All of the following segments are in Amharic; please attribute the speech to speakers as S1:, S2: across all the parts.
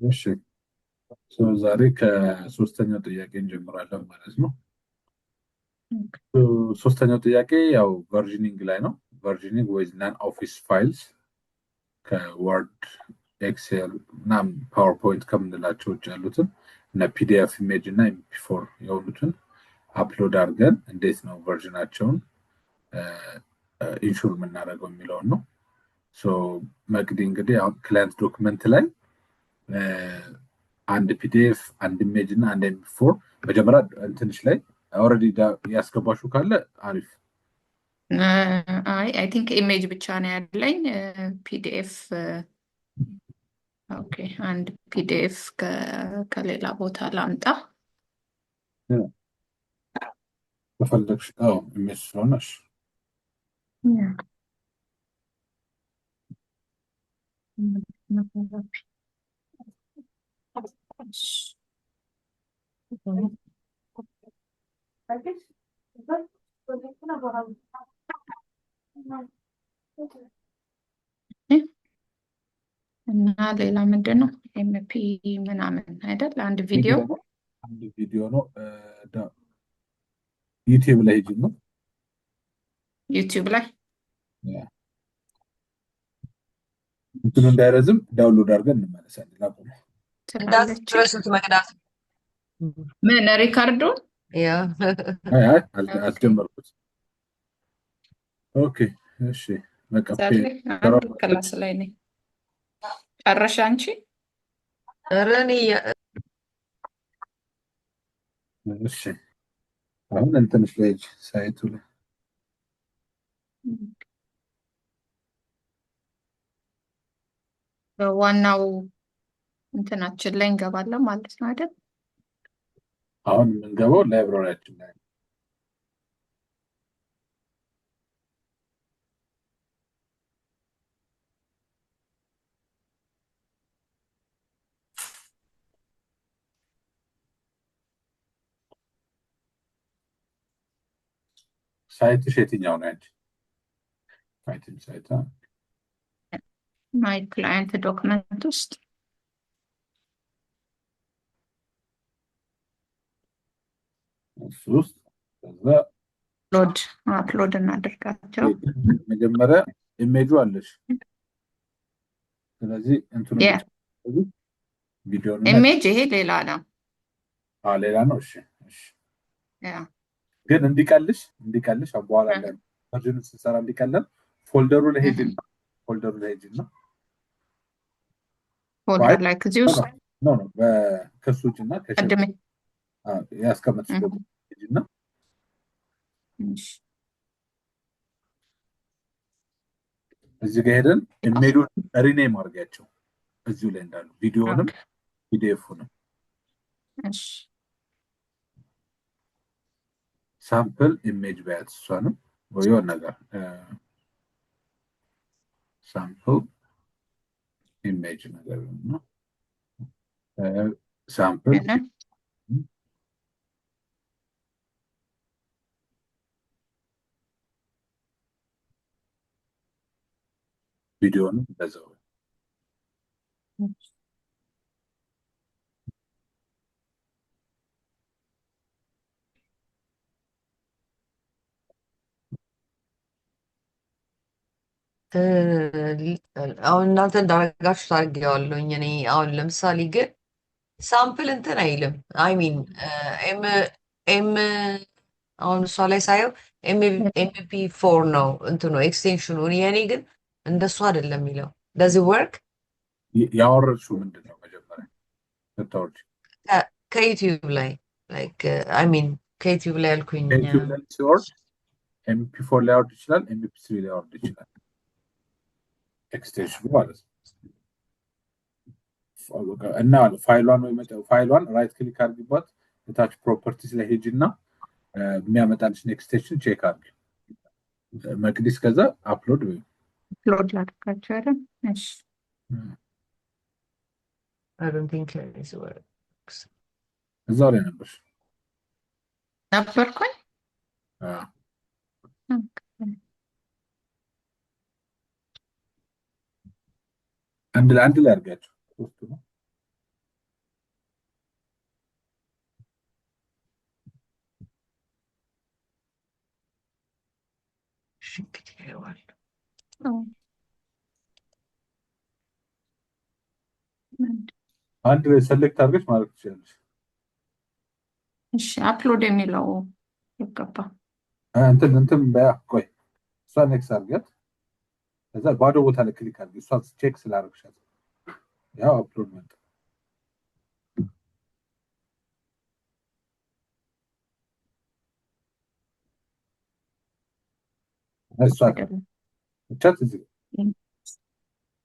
S1: እሺ ዛሬ ከሶስተኛው ጥያቄ እንጀምራለን ማለት ነው። ሶስተኛው ጥያቄ ያው ቨርዥኒንግ ላይ ነው። ቨርዥኒንግ ዊዝ ናን ኦፊስ ፋይልስ ከወርድ ኤክሴል ምናምን ፓወርፖይንት ከምንላቸው ውጭ ያሉትን እነ ፒዲኤፍ ኢሜጅ እና ኤምፒ4 የሆኑትን አፕሎድ አድርገን እንዴት ነው ቨርዥናቸውን ኢንሹር የምናደርገው የሚለውን ነው። መቅዲ እንግዲህ አሁን ክላይንት ዶክመንት ላይ አንድ ፒዲኤፍ አንድ ኢሜጅ እና አንድ ኤምፒ4 መጀመሪያ እንትንሽ ላይ ኦልሬዲ ያስገባሹ ካለ አሪፍ።
S2: አይ ቲንክ ኢሜጅ ብቻ ነው ያለኝ። ፒዲኤፍ ኦኬ፣ አንድ ፒዲኤፍ ከሌላ ቦታ ላምጣ።
S1: ከፈለግሽ ኢሜጅ ስለሆነሽ
S2: እና ሌላ ምንድን ነው ኤምፒ ምናምን አይደል? አንድ ቪዲዮ
S1: ነው። ዩቲዩብ ላይ ሂጂ ነው።
S2: ዩቲዩብ ላይ
S1: እንትኑ እንዳይረዝም ዳውንሎድ አድርገን እንመለሳለን። ላቁም
S3: እንዳትረሱት መቅዳት።
S2: ምን ሪካርዶን
S1: አስጀመርኩት። ኦኬ እሺ፣
S2: ክላስ ላይ ነኝ። ጨረሻ አንቺ?
S1: እሺ አሁን እንትንሽ ላይ ሳይቱ ላይ
S2: ዋናው እንትናችን ላይ እንገባለን ማለት ነው አይደል?
S1: አሁን የምንገባው ላይብራሪያችን ላይ ሳይትሽ የትኛው ነው አንቺ? ሳይት
S2: ማይ ክላይንት ዶክመንት ውስጥ
S1: እሱ ውስጥ ከዛ
S2: አፕሎድ እናደርጋቸው።
S1: መጀመሪያ ኢሜጁ አለሽ። ስለዚህ እንትኑ ቪዲዮ
S2: ኢሜጅ ይሄ ሌላ ነው።
S1: ሌላ ነው። እሺ ግን እንዲቀልሽ በኋላ ላይ ቨርዥኑ ስንሰራ እንዲቀለን ፎልደሩ ላይ ሄጅና
S2: ፎልደር ላይ ከዚህ ውስጥ
S1: ነው ከሱ ውጭና
S2: ቀድሜ
S1: ያስቀመጥሽ ሄጅና እዚህ ጋር ሄደን ኢሜጆች ሪኔም አድርጊያቸው እዚሁ ላይ እንዳሉ ቪዲዮንም ፒዲኤፉንም ሳምፕል ኢሜጅ በያት እሷንም የሆነ ነገር ሳምፕል ኢሜጅ ነገር ነው። ሳምፕል ቪዲዮንም በዛው
S3: አሁን እናንተ እንዳረጋችሁ ታርጊዋለሁኝ። እኔ አሁን ለምሳሌ ግን ሳምፕል እንትን አይልም። አይሚን ኤም አሁን እሷ ላይ ሳየው ኤምፒ4 ነው እንትኑ ኤክስቴንሽኑ። የኔ ግን እንደሱ አይደለም የሚለው። እንደዚህ ወርክ
S1: ያወረድሽው ምንድን ነው? መጀመሪያ ስታወርጂ
S3: ከዩቲዩብ ላይ አይሚን ከዩቲዩብ ላይ ያልኩኝ
S1: ሲወርድ ኤምፒ4 ላይ ያወርድ ይችላል፣ ኤምፒ3 ላይ ያወርድ ይችላል። ኤክስቴንሽኑ ማለት ነው። እና ፋይሏን ራይት ክሊክ አድርጊባት፣ የታች ፕሮፐርቲስ ላይ ሄጂ እና የሚያመጣልሽን ኤክስቴንሽን ቼክ አድርጊ መቅዲስ። ከዛ አፕሎድ
S2: ላድርጋቸው አይደል? እሺ
S1: እዛው ላይ
S2: ነበርኩኝ።
S1: አንድ ላይ አድርጋቸው ሶስቱ ነው።
S3: እንግዲህ ይኸዋል
S1: አንድ ላይ ሰሌክት አድርገሽ ማለት ትችላለሽ።
S2: እሺ አፕሎድ የሚለው ይገባ
S1: እንትን በያ ቆይ እሷ ኔክስት አድርጊያት። ከዛ ባዶ ቦታ ላይ ክሊክ አድርጊ። እሷ ቼክ ስላደረግሻት ያው አፕሎድ መጣ። እሷ ብቻት እዚህ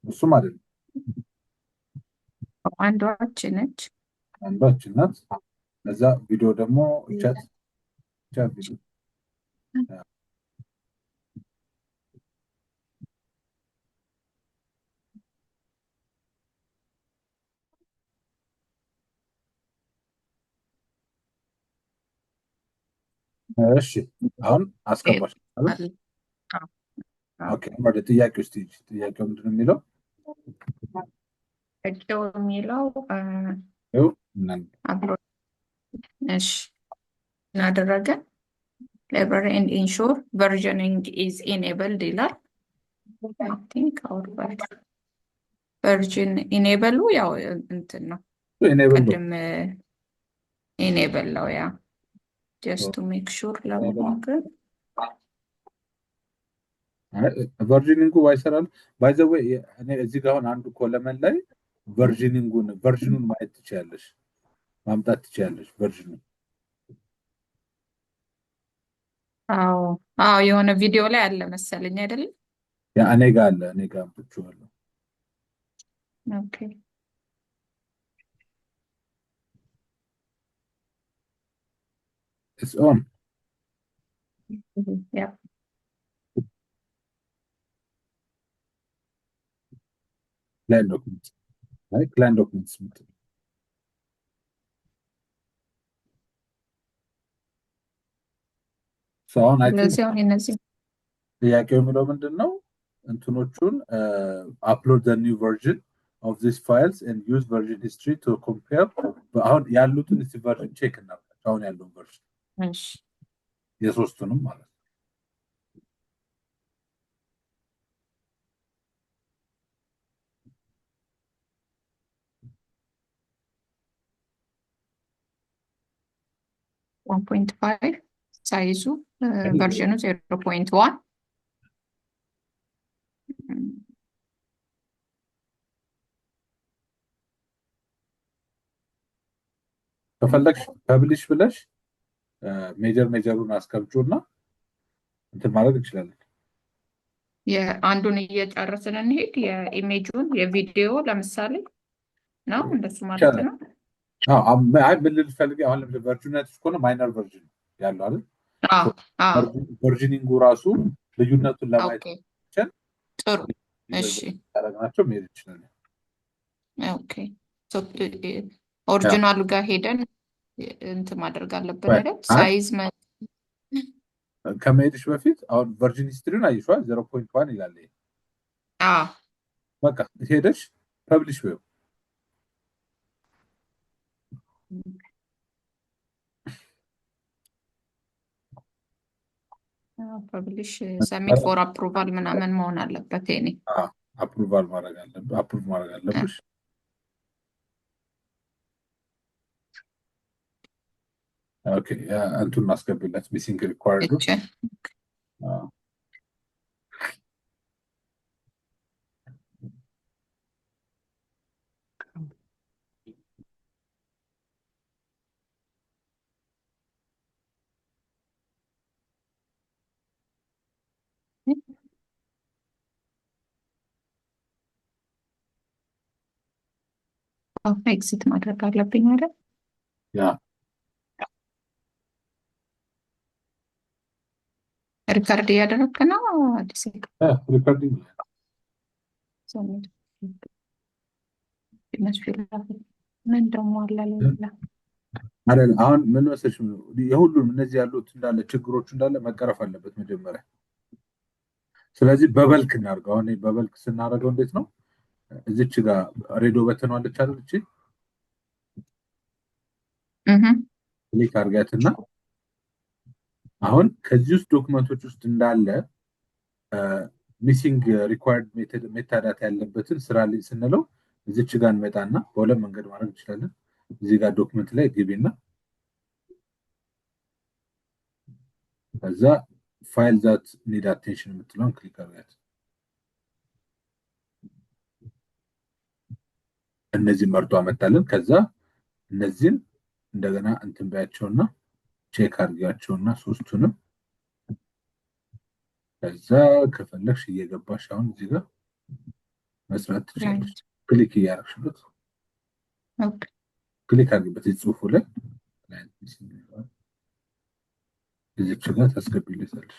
S1: እሱም አይደለም
S2: አንዷች ነች።
S1: አንዷች ናት። ከዛ ቪዲዮ ደግሞ ቻት ቪዲዮ እሺ አሁን አስገባሽ ማለት ኦኬ። ወደ ጥያቄ ውስጥ ሂጂ። ጥያቄው ምንድን ነው የሚለው?
S2: እደው የሚለው አፕሎድ እሺ እናደረገ library and ensure versioning is enabled ይላል። I think our version enable ያው እንትን ነው ቅድም enable ነው ያ just to make sure ለማድረግ
S1: ቨርዥኒንጉ ባይሰራል ባይ ዘ ዌይ እኔ እዚህ ጋር አሁን አንዱ ኮለመን ላይ ቨርዥኑን ማየት ትችያለሽ፣ ማምጣት ትችያለሽ ቨርዥኑን።
S2: አዎ የሆነ ቪዲዮ ላይ አለ መሰለኝ አይደለም?
S1: ያ እኔ ጋር አለ፣ እኔ ጋር አምጥቼዋለሁ።
S2: ኦኬ
S1: ኢትስ ኦን
S2: ያ
S1: ክላይንት ዶክመንትስ ክላይንት ዶክመንትስ አሁን ጥያቄው የሚለው ምንድን ነው? እንትኖቹን አፕሎድ ዘ ኒው ቨርዥን ኦፍ ዚስ ፋይልስ ኤንድ ዩዝ ቨርዥን ሂስትሪ ቱ ኮምፔር። አሁን ያሉትን እስቲ ቨርዥን ቼክ እናድርጋቸው። አሁን ያለውን ቨርዥን የሶስቱንም ማለት ነው።
S2: ሳይዙ ቨርዥኑ 0.1
S1: ከፈለግሽ ፐብሊሽ ብለሽ ሜጀሩን አስቀምጪውና እንትን ማድረግ እንችላለን።
S2: የአንዱን እየጨረስን እንሄድ። የኢሜጁን የቪዲዮ ለምሳሌ ነው እንደሱ ማለት ነው።
S1: አይ ምን ልል ፈልጌ አሁን ለምሳሌ ቨርዥነት ከሆነ ማይነር ቨርዥን ያለው አይደል? ቨርዥኒንጉ ራሱ ልዩነቱን ለማየት
S2: ጥሩ እሺ
S1: ያደረግናቸው መሄድ እንችላለን።
S2: ኦኬ ኦሪጂናሉ ጋር ሄደን እንትን ማድረግ አለብን አይደል? ሳይዝ
S1: ከመሄድሽ በፊት አሁን ቨርዥን ሂስትሪውን አይሽዋል 0.1 ይላል። በቃ ሄደሽ ፐብሊሽ ወይ
S2: ፐብሊሽ ሰሚት ፎር አፕሩቫል ምናምን መሆን አለበት። እኔ
S1: አፕሩቫል አፕሩቭ ማድረግ አለብሽ። ኦኬ አንቱን ማስገቢለት ሚሲንግ ሪኳየርድ
S2: ኤግዚት ማድረግ አለብኝ አይደል?
S1: ያ
S2: ሪካርድ እያደረግክ ነው? አዲስ
S1: ሪካርዲንግ
S2: ምን ደግሞ አለ ሌላ?
S1: አሁን ምን መሰለሽ የሁሉም እነዚህ ያሉት እንዳለ ችግሮቹ እንዳለ መቀረፍ አለበት መጀመሪያ። ስለዚህ በበልክ እናድርገው። አሁን በበልክ ስናደርገው እንዴት ነው? እዚች ጋር ሬዲዮ በተን አለች አይደል? እቺ ክሊክ አድርጋትና አሁን ከዚህ ውስጥ ዶክመንቶች ውስጥ እንዳለ ሚሲንግ ሪኳየርድ ሜታዳታ ያለበትን ስራልኝ ስንለው እዚች ጋር እንመጣና በሁለት መንገድ ማድረግ እንችላለን። እዚህ ጋር ዶክመንት ላይ ግቢና ከዛ ፋይል ዛት ኒድ አቴንሽን የምትለውን ክሊክ አድርጋት። እነዚህ መርጦ አመጣልን። ከዛ እነዚህን እንደገና እንትን ባያቸውና ቼክ አድርጊያቸውና ሶስቱንም ከዛ ከፈለግሽ እየገባሽ አሁን እዚህ ጋር መስራት ትችላለሽ። ክሊክ እያደረግሽበት ክሊክ አድርጊበት ጽሁፉ ላይ እዚች ጋር ታስገቢለታለሽ።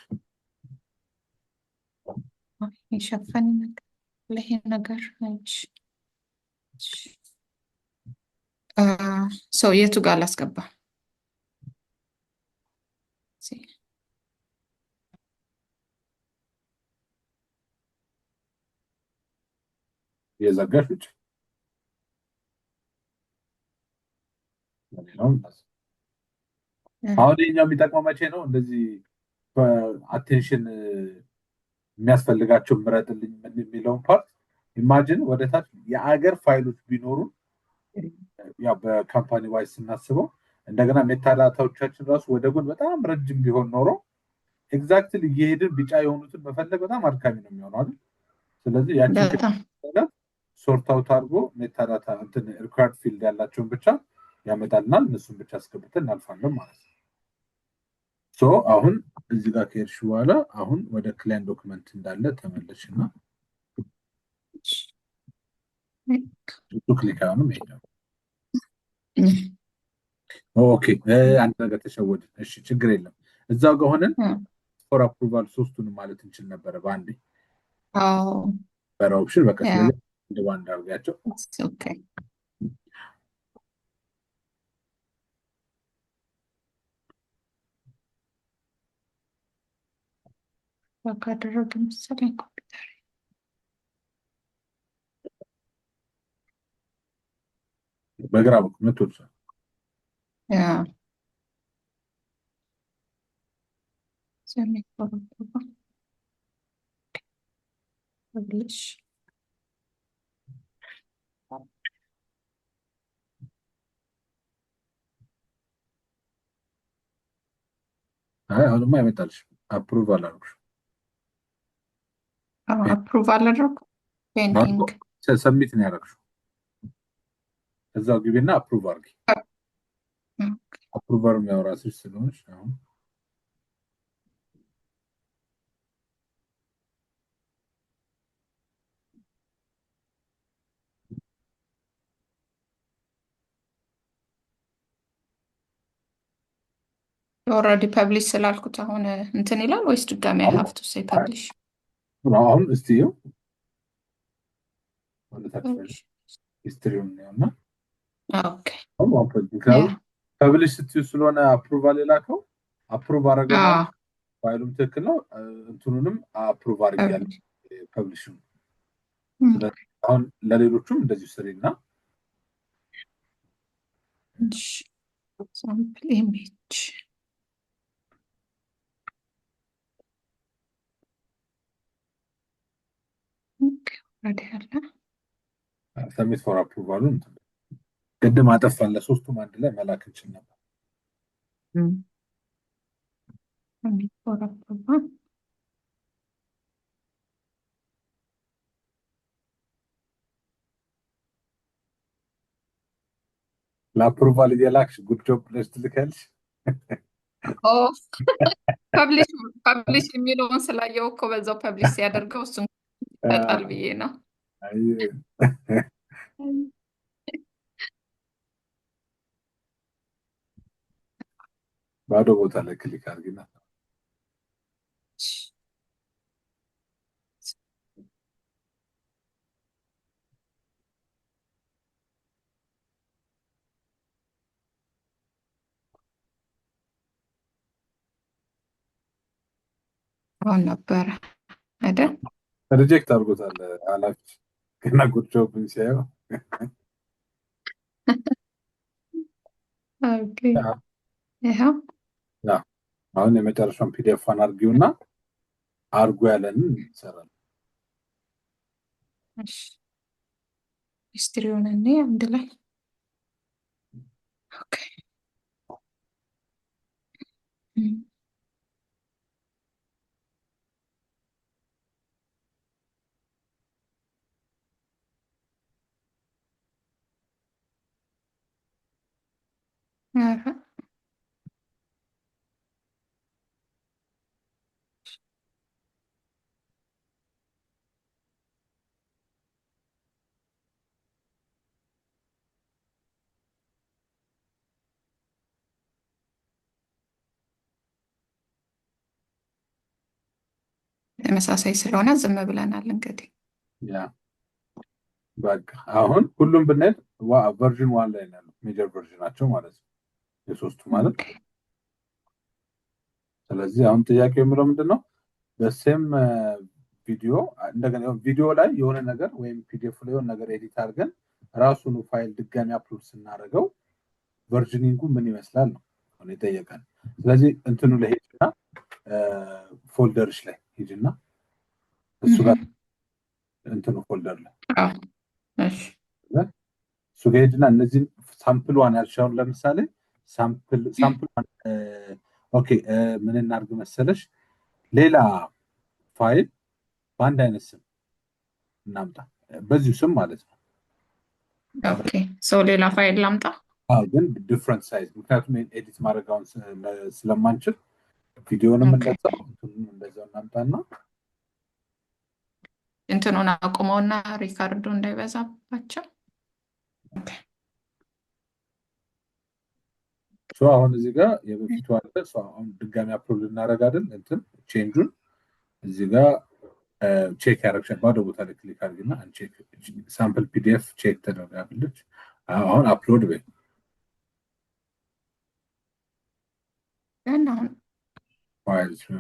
S2: የሸፈን ነገር ለይሄ ነገር ሰው የቱ ጋር ላስገባ?
S1: የዘጋሽ ውጭ አሁን ይሄኛው የሚጠቅመው መቼ ነው? እንደዚህ አቴንሽን የሚያስፈልጋቸው ምረጥልኝ የሚለውን ፓርት ኢማጂን ወደ ታች የአገር ፋይሎች ቢኖሩ ያው በካምፓኒ ዋይዝ ስናስበው እንደገና ሜታዳታዎቻችን ራሱ ወደ ጎን በጣም ረጅም ቢሆን ኖሮ ኤግዛክትሊ እየሄድን ቢጫ የሆኑትን መፈለግ በጣም አድካሚ ነው የሚሆነው አይደል? ስለዚህ ያችን ሶርት አውት አድርጎ ሜታዳታ እንትን ሪኳርድ ፊልድ ያላቸውን ብቻ ያመጣልናል። እነሱን ብቻ አስገብተን እናልፋለን ማለት ነው። ሶ አሁን እዚህ ጋር ከሄድሽ በኋላ አሁን ወደ ክላይንት ዶክመንት እንዳለ ተመለሽና ክሊክ አሁንም ይሄኛው ኦኬ አንድ ነገር ተሸወድን። እሺ ችግር የለም። እዛው ጋር ሆነን ፎር አፕሩቫል ሶስቱን ማለት እንችል ነበረ በአንዴ ኦፕሽን በቃ ስለዚህ እንደ ባንድ አድርጋቸው
S2: ኦኬ ካደረገ መሰለኝ ኮምፒውተር
S1: በግራ በኩል መቶልሻል። አሁንማ አይመጣልሽ። አፕሩቭ አላደረግሽም።
S2: አፕሩቭ አላደረኩም። ፔንዲንግ
S1: ሰሚት ነው ያደረግሽው። እዛው ግቢና አፕሩቭ አድርጊ። አፕሩቨር የሚያወራ ስልሽ ስለሆነሽ አሁን
S2: ኦልሬዲ ፐብሊሽ ስላልኩት አሁን እንትን ይላል ወይስ ድጋሚ አይ ሃቭ ቱ ሴይ ፐብሊሽ?
S1: አሁን እስቲ ይኸው ሂስትሪውን ነውና
S2: ኦኬ
S1: ፐብሊሽ ስትዩ ስለሆነ አፕሩቫል የላከው አፕሩቭ አደረገው ማለት ፋይሉም ትክክል ነው። እንትኑንም አፕሩቭ አድርጊያለሁ ፐብሊሽኑ። አሁን ለሌሎቹም እንደዚሁ ስሪና
S2: ሳምፕል ኢሜጅ
S1: ሰሚት ፎር አፕሩቫሉን ቅድም አጠፋን። ለሶስቱም አንድ ላይ መላክ እንችል ነበር።
S2: ሰሚት ፎር አፕሩቫል
S1: ለአፕሩቫል እየላክሽ ጉድ ጆብ ብለሽ ትልካለሽ።
S2: ፐብሊሽ የሚለውን ስላየው እኮ በዛው ፐብሊሽ ሲያደርገው እሱን ይጣል ብዬ ነው።
S1: ባዶ ቦታ ላይ ክሊክ አድርጊና
S2: አሁን ነበረ አይደል?
S1: ሪጀክት አድርጎታል ኃላፊ ገና ቁጭብኝ ሲያየው
S2: ኦኬ ይኸው
S1: አሁን የመጨረሻውን ፒዲኤፍን አድርጊውና አርጎ ያለንን እንሰራለን።
S2: እሺ ሂስትሪውን እኔ አንድ ላይ ኦኬ ተመሳሳይ ስለሆነ ዝም ብለናል እንግዲህ
S1: ያ በቃ አሁን ሁሉም ብንሄድ ቨርዥን 1 ላይ ነው ያለው ሜጀር ቨርዥናቸው ማለት ነው የሶስቱ ማለት። ስለዚህ አሁን ጥያቄው የሚለው ምንድነው በሴም ቪዲዮ እንደገና ቪዲዮ ላይ የሆነ ነገር ወይም ፒዲኤፍ ላይ የሆነ ነገር ኤዲት አድርገን ራሱን ፋይል ድጋሚ አፕሎድ ስናደርገው ቨርዥኒንጉ ምን ይመስላል ነው አሁን የጠየቀን። ስለዚህ እንትኑ ላይ ሄድና ፎልደርሽ ላይ ሄድና እሱ ጋር እንትኑ ፎልደር ላይ
S2: እሺ
S1: እሱ ጋር ሄድና እነዚህን ሳምፕል ዋን ያልሻውን ለምሳሌ ሳምፕል ኦኬ ምን እናድርግ መሰለሽ ሌላ ፋይል በአንድ አይነት ስም እናምጣ በዚሁ ስም ማለት ነው።
S2: ኦኬ ሰው ሌላ ፋይል ላምጣ
S1: ግን ዲፍረንት ሳይዝ ምክንያቱም ኤዲት ማድረጋውን ስለማንችል ቪዲዮንም እንደዛው እንደዛው እናምጣና
S2: እንትኑን አቁመውና ሪካርዶ እንዳይበዛባቸው
S1: አሁን እዚህ ጋር የበፊቱ አለ አሁን ድጋሚ አፕሎድ እናደርግ አይደል እንትን ቼንጁን እዚህ ጋር ቼክ ያደርግሻል ባዶ ቦታ ላይ ክሊክ አድርግና አንቼክ ሳምፕል ፒዲኤፍ ቼክ ተደርጋለች። አሁን አፕሎድ በይ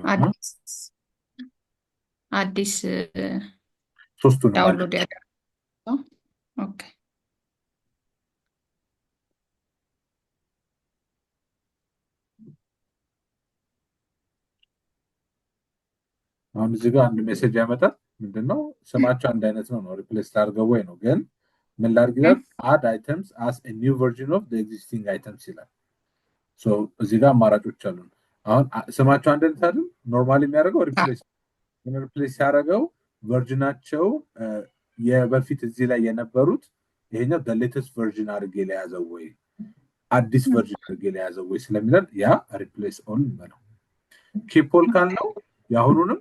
S2: አሁን አዲስ
S1: ሶስቱን
S2: ዳውንሎድ ያደርጋል። ኦኬ
S1: አሁን እዚህ ጋር አንድ ሜሴጅ ያመጣል ምንድነው ስማቸው አንድ አይነት ነው ሪፕሌስ ላድርገው ወይ ነው ግን ምን ላድርግ ይላል አድ አይተምስ አስ ኤ ኒው ቨርዥን ኦፍ ዘ ኤግዚስቲንግ አይተምስ ይላል። ሶ እዚህ ጋር አማራጮች አሉ። አሁን ስማቸው አንድ አይነት አይደል ኖርማሊ የሚያደርገው ሪፕሌስ ያደርገው ቨርዥናቸው የበፊት እዚህ ላይ የነበሩት ይሄኛው the latest version አድርጌ ለያዘው ወይ አዲስ ቨርዥን አድርጌ ለያዘው ወይ ስለሚለን ያ ሪፕሌስ ኦል ነው። ኪፕ ኦል ካልነው ያሁኑንም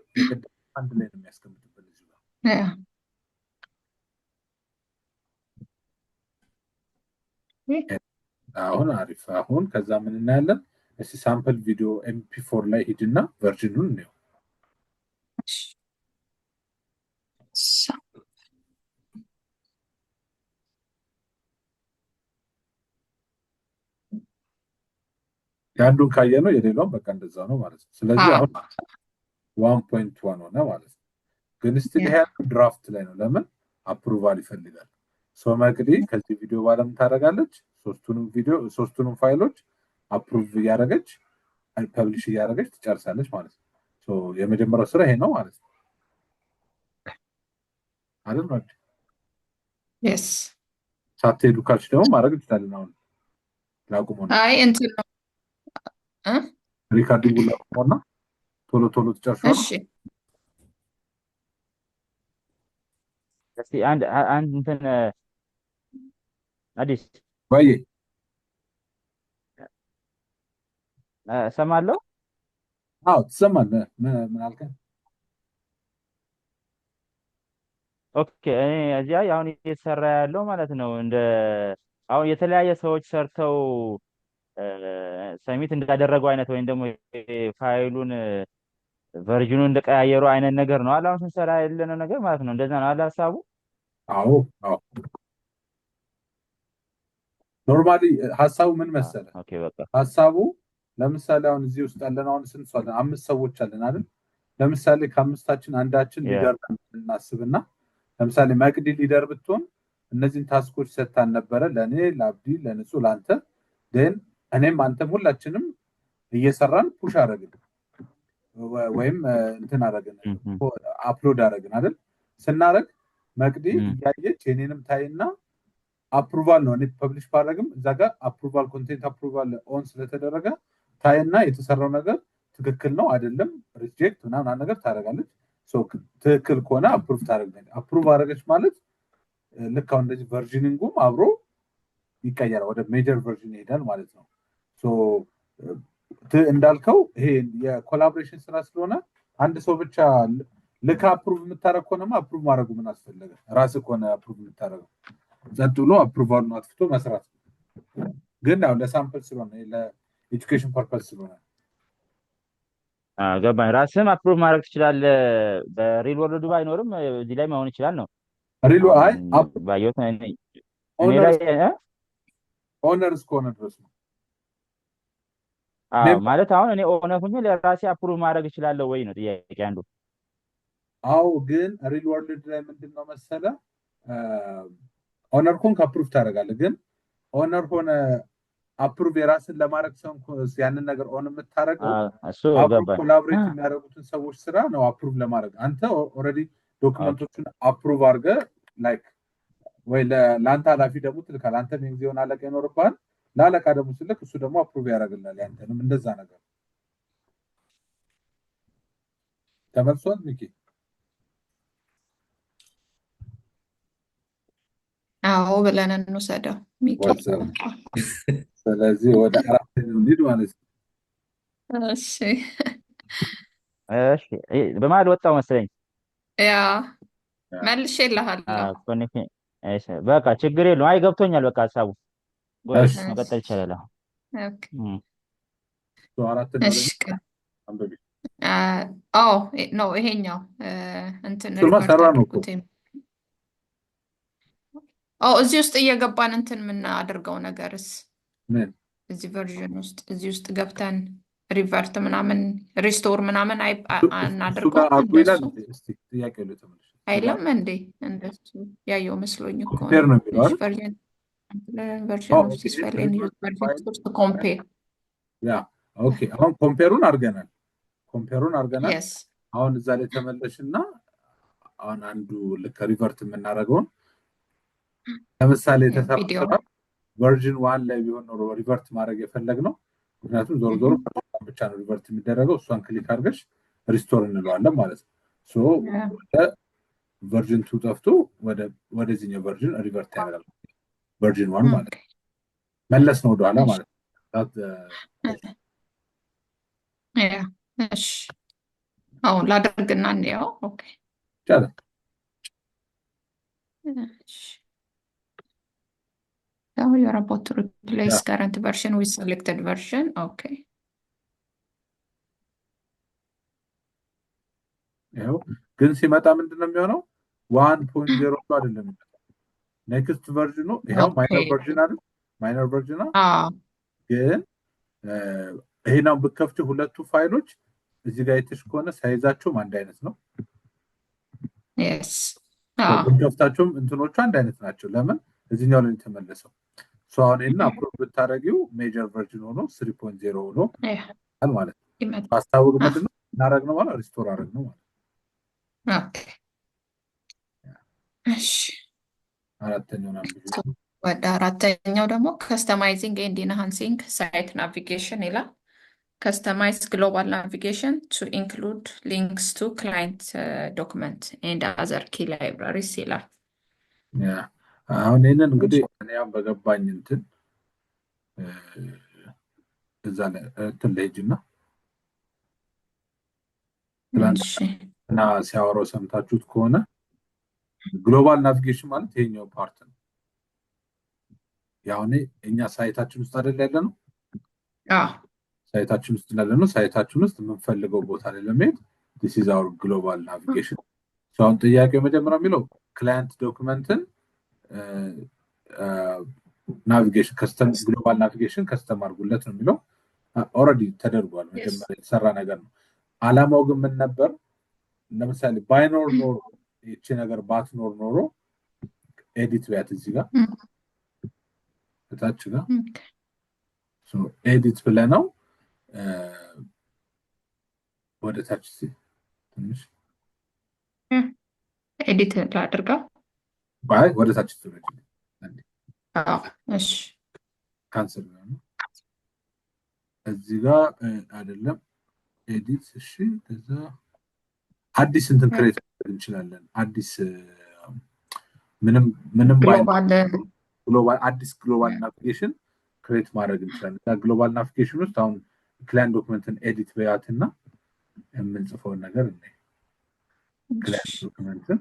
S1: አንድ ላይ ነው የሚያስቀምጥብን እዚህ ጋር አሁን አሪፍ። አሁን ከዛ ምን እናያለን እስቲ ሳምፕል ቪዲዮ ኤምፒ4 ላይ ሂድና ቨርዥኑን ነው ያንዱን ካየነው የሌላውን በቃ እንደዛ ነው ማለት ነው። ስለዚህ አሁን 1.1 ሆነ ማለት ነው። ግን እስቲ ይሄ ድራፍት ላይ ነው ለምን አፕሩቫል ይፈልጋል። ሶ መቅዲ ከዚህ ቪዲዮ ባለም ታደርጋለች ሶስቱንም ፋይሎች አፕሩቭ እያደረገች ፐብሊሽ እያደረገች ትጨርሳለች ማለት ነው። ሶ የመጀመሪያው ስራ ይሄ ነው ማለት ነው አይደል ነው?
S2: yes
S1: ሳትሄዱ ካልሽ ደግሞ ማድረግ ይችላል። አሁን ላቁመው ነው
S2: አይ እንትን ነው
S1: ሪካርዲንግ ላቁመውና ቶሎ ቶሎ ትጨርሻለሽ።
S2: እሺ
S4: እስቲ አንድ እንትን አዲስ
S1: ወይ
S4: ሰማለሁ።
S1: አዎ ትሰማለህ። ምን አልከኝ?
S4: ኦኬ እኔ እዚያ አሁን እየተሰራ ያለው ማለት ነው እንደ አሁን የተለያየ ሰዎች ሰርተው ሰሚት እንዳደረገው አይነት ወይም ደግሞ ፋይሉን ቨርዥኑን እንደቀያየሩ አይነት ነገር ነው አሁን ስንሰራ ያለነው ነገር ማለት ነው። እንደዛ ነው አለ ሀሳቡ።
S1: አዎ ኖርማሊ ሀሳቡ ምን መሰለህ?
S4: ኦኬ በቃ
S1: ሀሳቡ ለምሳሌ አሁን እዚህ ውስጥ ያለን አሁን ስንት ሰው አለን? 5 ሰዎች አለን አይደል? ለምሳሌ ከአምስታችን አንዳችን ሊደር እናስብና ለምሳሌ መቅዲ ሊደር ብትሆን እነዚህን ታስኮች ሰጥታን ነበረ ለእኔ ለአብዲ ለንጹህ ለአንተ ደን እኔም አንተም ሁላችንም እየሰራን ፑሽ አደረግን ወይም እንትን አደረግን አፕሎድ አደረግን አይደል ስናደርግ መቅዲ እያየች የኔንም ታይና አፕሩቫል ነው እኔ ፐብሊሽ ባደረግም እዛ ጋር አፕሩቫል ኮንቴንት አፕሩቫል ኦን ስለተደረገ ታይና የተሰራው ነገር ትክክል ነው አይደለም ሪጀክት ምናምን ነገር ታደርጋለች ትክክል ከሆነ አፕሩቭ ታደርጋለች አፕሩቭ አደረገች ማለት ልክ አሁን እንደዚህ ቨርዥኒንጉም አብሮ ይቀየራል ወደ ሜጀር ቨርዥን ይሄዳል ማለት ነው እንዳልከው ይሄ የኮላቦሬሽን ስራ ስለሆነ አንድ ሰው ብቻ ልክ አፕሩቭ የምታደርግ ከሆነማ አፕሩቭ ማድረጉ ምን አስፈለገ ራስህ ከሆነ አፕሩቭ የምታደርገው ጸጥ ብሎ አፕሩቫሉን አጥፍቶ መስራት ግን ያው ለሳምፕል ስለሆነ ለኤጁኬሽን ፐርፐስ ስለሆነ
S4: ገባኝ ራስህም አፕሩቭ ማድረግ ትችላለህ በሪል ወርልዱ ባይኖርም እዚህ ላይ መሆን ይችላል ነው
S1: ሪሉ አይ
S4: ባየሁት እኔ ላይ
S1: ኦነር እስከሆነ ድረስ ነው
S4: ማለት አሁን እኔ ኦነር ሁኜ ለራሴ አፕሩቭ ማድረግ እችላለሁ ወይ ነው ጥያቄ አንዱ
S1: አው ግን ሪል ወርልድ ላይ ምንድነው መሰለ ኦነር ኮንክ አፕሩቭ ታደርጋለህ ግን ኦነር ሆነ አፕሩቭ የራስን ለማድረግ ሰው ያንን ነገር ኦን የምታደርገው ኮላቦሬት የሚያደርጉትን ሰዎች ስራ ነው አፕሩቭ ለማድረግ አንተ ኦሬዲ ዶክመንቶችን አፕሩቭ አድርገህ ላይክ ወይ ለአንተ ኃላፊ ደግሞ ትልካለህ አንተ ምን ጊዜውን አለቃ ይኖርብሃል ለአለቃ ደግሞ ስልክ እሱ ደግሞ አፕሩቭ ያደርግልናል ያንተንም እንደዛ ነገር ተመልሷል ሚኪ
S2: አዎ ብለን እንወሰደው ሚኪ
S1: ስለዚህ ወደ አራተኛው እንሂድ ማለት
S2: ነው እሺ
S4: እሺ በማል ወጣው መሰለኝ
S2: ያ መልሼልሃለሁ
S4: ኮኔክሽን እሺ በቃ ችግር የለውም አይ ገብቶኛል በቃ ሐሳቡ ጎሽ መቀጠል ይችላል
S2: ኦኬ
S1: አራተኛው
S2: እሺ
S1: አንብቢ
S2: ኖ ይሄኛው እንትን
S1: ሰራ ነው
S2: እዚህ ውስጥ እየገባን እንትን የምናደርገው ነገርስ
S1: ምን
S2: እዚህ ቨርዥን ውስጥ እዚህ ውስጥ ገብተን ሪቨርት ምናምን ሪስቶር ምናምን እናደርገው
S1: ጥያቄ ልተመልሽ
S2: አይለም እንዴ እንደሱ ያየው መስሎኝ እኮ
S1: ኮምፔር ነው የሚለው
S2: ቨርዥን ኦፍ ዲስ ፋይል ኤንድ ዩዝ ቨርዥን ቱ ኮምፔር
S1: ያ ኦኬ አሁን ኮምፔሩን አድርገናል
S2: yes
S1: አሁን እዛ ላይ ተመለሽና አሁን አንዱ ልክ ሪቨርት የምናደርገውን ለምሳሌ ተሰራ ቨርዥን 1 ላይ ቢሆን ነው ሪቨርት ማድረግ የፈለግነው ምክንያቱም ዞሮ ዞሮ ብቻ ነው ሪቨርት የሚደረገው እሷን ክሊክ አድርገሽ ሪስቶር እንለዋለን ማለት ነው ሶ ቨርዥን 2 ጠፍቶ ወደዚህኛው ቨርዥን ሪቨርት ያደርጋል ቨርዥን 1 ማለት መለስ ነው ወደኋላ ማለት
S2: ያ እሺ አሁን ላደርግና እንየው ኦኬ
S1: ይቻላል
S2: Now you are about to replace current version with selected version. Okay.
S1: ያው ግን ሲመጣ ምንድነው የሚሆነው 1.0 አይደለም ኔክስት ቨርዥኑ ይሄው ማይነር ቨርዥን አይደል ማይነር ቨርዥን ግን ይሄናው በከፍት ሁለቱ ፋይሎች እዚህ ጋር አይተሽ ከሆነ ሳይዛቸውም አንድ አይነት ነው
S2: yes
S1: በከፍታቸውም እንትኖቹ አንድ አይነት ናቸው ለምን እዚህኛው ላይ ተመለሰው ሶ አሁን እና አፕሮቭ ብታረጊው ሜጀር ቨርዥን ሆኖ 3.0 ሆኖ ማለት ነው አስተዋውቅ ምንድነው እናረግ ነው ማለት ሪስቶር አረግ ነው ማለት
S2: ኦኬ እሺ አራተኛው ደግሞ customizing and enhancing site navigation ይላል customize global navigation to include links to client document and other key libraries ይላል
S1: ያ አሁን ይሄንን እንግዲህ እኔም በገባኝ እንትን እዛ ላይ ትለጅና እና ሲያወራው ሰምታችሁት ከሆነ ግሎባል ናቪጌሽን ማለት ይሄኛው ፓርት ነው ያው እኛ ሳይታችን ውስጥ አይደል ያለነው ሳይታችን ውስጥ ያለነው ሳይታችን ውስጥ የምንፈልገው ቦታ ላይ ለመሄድ this is our global navigation so አሁን ጥያቄው መጀመሪያ የሚለው ክላይንት ዶክመንትን ናቪጌሽን ከስተም ግሎባል ናቪጌሽን ከስተም አድርጉለት ነው የሚለው ኦሬዲ ተደርጓል መጀመሪያ የተሰራ ነገር ነው አላማው ግን ምን ነበር ለምሳሌ ባይኖር ኖር እቺ ነገር ባትኖር ኖሮ ኤዲት ቢያት እዚህ ጋር እታች ጋር ኤዲት ብለነው ወደ ታች ትንሽ
S2: ኤዲት ላድርገው።
S1: ባይ ወደ ታች ትወረድ።
S2: እሺ
S1: ካንሰል ነው እዚህ ጋር አይደለም ኤዲት። እሺ ከዛ አዲስ እንትን ክሬት እንችላለን። አዲስ ምንም ግሎባል አዲስ ግሎባል ናቪጌሽን ክሬት ማድረግ እንችላለን። ግሎባል ናቪጌሽን ውስጥ አሁን ክላይንት ዶክመንትን ኤዲት በያትና የምንጽፈውን ነገር እንዴ ክላይንት ዶክመንትን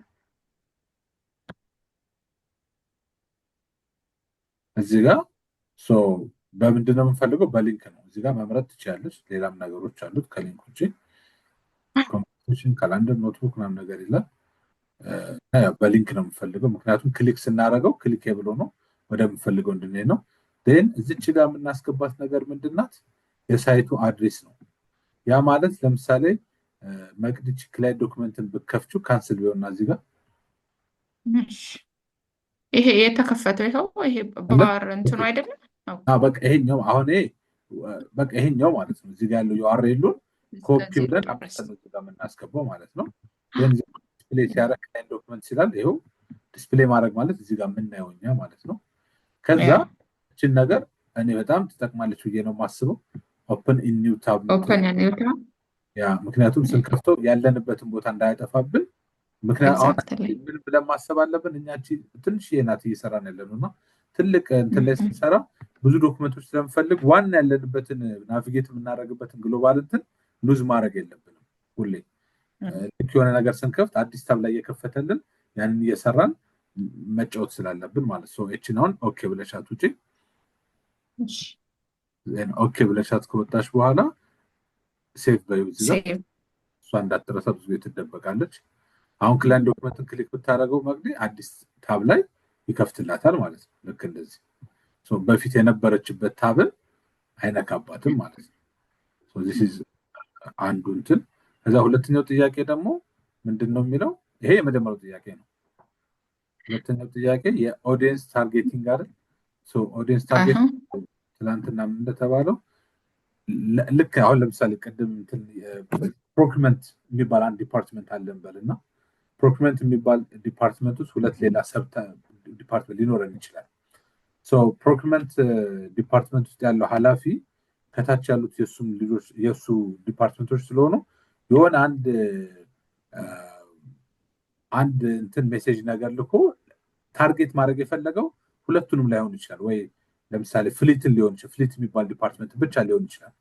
S1: እዚህ ጋር በምንድን ነው የምንፈልገው? በሊንክ ነው። እዚህ ጋር መምረጥ ትችላለች። ሌላም ነገሮች አሉት ከሊንክ ውጭ ኮሚኒኬሽን፣ ካላንደር፣ ኖትቡክ ምናምን ነገር ይላል። በሊንክ ነው የምንፈልገው ምክንያቱም ክሊክ ስናደርገው ክሊክ ብሎ ነው ወደምንፈልገው እንድንሄድ ነው። ን እዚች ጋር የምናስገባት ነገር ምንድናት? የሳይቱ አድሬስ ነው። ያ ማለት ለምሳሌ መቅድች ክላይንት ዶክመንትን ብከፍቹ ካንስል ቢሆንና እዚህ ጋር
S2: ይሄ የተከፈተው ይሄ ባር እንትኑ አይደለም።
S1: በቃ ይሄኛው አሁን በቃ ይሄኛው ማለት ነው። እዚህ ጋር ያለው ዩአርኤሉን ኮፒ ብለን አምጥተን እዚህ ጋር የምናስገባው ማለት ነው። ዲስፕሌይ ሲያደርግ ክላይንት ዶክመንት ይላል። ይሄው ዲስፕሌይ ማድረግ ማለት እዚህ ጋር የምናየው እኛ ማለት ነው። ከዛ እችን ነገር እኔ በጣም ትጠቅማለች ብዬ ነው የማስበው። ኦፕን ኢን ኒው ታብ ምክንያቱም ስንከፍተው ያለንበትን ቦታ እንዳያጠፋብን። ምክንያቱም ምን ብለን ማሰብ አለብን? እኛ ትንሽ ናት እየሰራን ያለነው እና ትልቅ እንትን ላይ ስንሰራ ብዙ ዶክመንቶች ስለምፈልግ ዋና ያለንበትን ናቪጌት የምናደርግበትን ግሎባል እንትን ሉዝ ማድረግ የለብንም። ሁሌ ልክ የሆነ ነገር ስንከፍት አዲስ ታብ ላይ እየከፈተልን ያንን እየሰራን መጫወት ስላለብን ማለት ነው። እቺን አሁን ኦኬ ብለሻት ውጪ። ኦኬ ብለሻት ከወጣሽ በኋላ ሴቭ በይው እዚህ ጋር እሷ እንዳትረሳ ብዙ ትደበቃለች። አሁን ክላይንት ዶክመንትን ክሊክ ብታደርገው መግዲ አዲስ ታብ ላይ ይከፍትላታል ማለት ነው። ልክ እንደዚህ በፊት የነበረችበት ታብን አይነካባትም ማለት ነው። this is አንዱ እንትን። ከዛ ሁለተኛው ጥያቄ ደግሞ ምንድነው የሚለው? ይሄ የመጀመሪያው ጥያቄ ነው። ሁለተኛው ጥያቄ የኦዲየንስ ታርጌቲንግ አይደል? ኦዲየንስ ታርጌቲንግ ትናንትና ምን እንደተባለው ልክ አሁን ለምሳሌ ቅድም እንትን ፕሮክመንት የሚባል አንድ ዲፓርትመንት አለን በልና ፕሮክመንት የሚባል ዲፓርትመንት ውስጥ ሁለት ሌላ ሰብ ዲፓርትመንት ሊኖረን ይችላል። ፕሮክመንት ዲፓርትመንት ውስጥ ያለው ኃላፊ ከታች ያሉት የሱም ልጆች የሱ ዲፓርትመንቶች ስለሆኑ የሆነ አንድ እንትን ሜሴጅ ነገር ልኮ ታርጌት ማድረግ የፈለገው ሁለቱንም ላይሆን ይችላል። ወይ ለምሳሌ ፍሊትን ሊሆን ይችላል፣ ፍሊት የሚባል ዲፓርትመንት ብቻ ሊሆን ይችላል።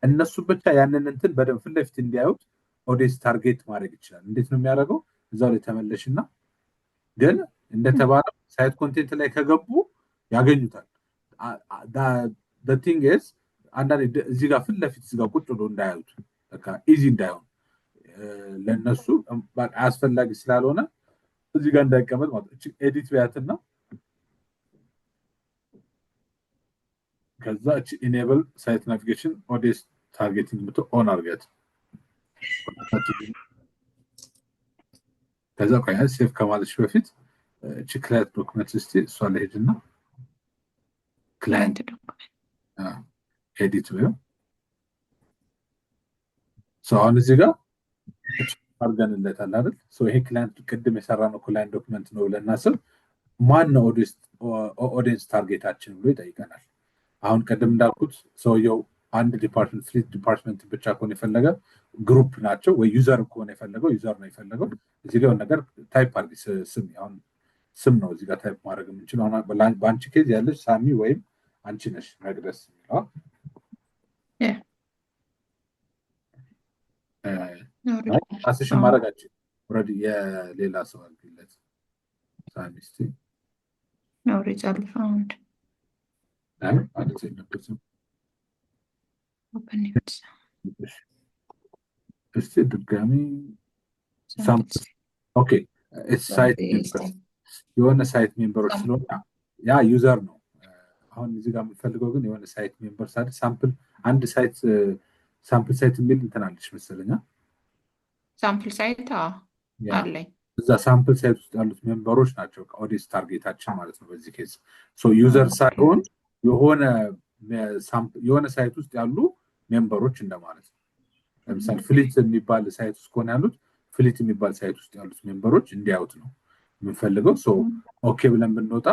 S1: እነሱ ብቻ ያንን እንትን በደንብ ፊት ለፊት እንዲያዩት ኦዲየንስ ታርጌት ማድረግ ይችላል። እንዴት ነው የሚያደርገው? እዛው ላይ ተመለሽና ግን እንደተባለው ሳይት ኮንቴንት ላይ ከገቡ ያገኙታል። the thing is አንዳንዴ እዚህ ጋር ፊት ለፊት እዚህ ጋር ቁጭ ብሎ እንዳያዩት በቃ ኢዚ እንዳይሆን ለነሱ አስፈላጊ ስላልሆነ እዚህ ጋር እንዳይቀመጥ ማለት እቺ ኤዲት ቢያትና ከዛ እቺ ኢኔብል ሳይት ናቪጌሽን ኦዲየንስ ታርጌቲንግ ብቶ ኦን አድርጋት። ከዛ ቆያ ሴቭ ከማለች በፊት እቺ ክላይንት ዶክመንት እስቲ እሷ ላይ ሄድና ክላይንት ዶክመንት ኤዲት ነው። አሁን እዚህ ጋር አርገንለታል አይደል? ይሄ ክላይንት ቅድም የሰራነው ክላይንት ዶክመንት ነው ብለን እናስብ። ማን ነው ኦዲየንስ ታርጌታችን ብሎ ይጠይቀናል። አሁን ቅድም እንዳልኩት ሰውየው አንድ ዲፓርትመንት ፍሊት ዲፓርትመንት ብቻ ከሆነ የፈለገ ግሩፕ ናቸው ወይ ዩዘር ከሆነ የፈለገው ዩዘር ነው የፈለገው። እዚህ ጋር ነገር ታይፕ አድርጊ ስም አሁን ስም ነው እዚህ ጋር ታይፕ ማድረግ የምንችለው። አሁን በአንቺ ኬዝ ያለች ሳሚ ወይም አንቺ ነሽ መቅደስ የሚለው አስሽን ማድረጋችን ኦልሬዲ የሌላ ሰው አልኩለት ሳሚ እስቲ
S2: ነው ሪዛልት ፋውንድ
S1: አዲስ የለበትም
S2: ኦፕን ኒውስ
S1: እስቲ ድጋሚ ኦኬ ሳይት የሆነ ሳይት ሜምበሮች ስለሆነ ያ ዩዘር ነው። አሁን እዚህ ጋር የምንፈልገው ግን የሆነ ሳይት ሜምበር ሳምፕል አንድ ሳይት ሳምፕል ሳይት የሚል እንትን አለች መሰለኝ።
S2: ሳምፕል ሳይት አለኝ
S1: እዛ ሳምፕል ሳይት ውስጥ ያሉት ሜምበሮች ናቸው ኦዲየንስ ታርጌታችን ማለት ነው። በዚህ ኬዝ ዩዘር ሳይሆን የሆነ ሳይት ውስጥ ያሉ ሜምበሮች እንደማለት ነው። ለምሳሌ ፍሊት የሚባል ሳይት ውስጥ ከሆነ ያሉት ፍሊት የሚባል ሳይት ውስጥ ያሉት ሜምበሮች እንዲያዩት ነው የምንፈልገው። ኦኬ ብለን ብንወጣ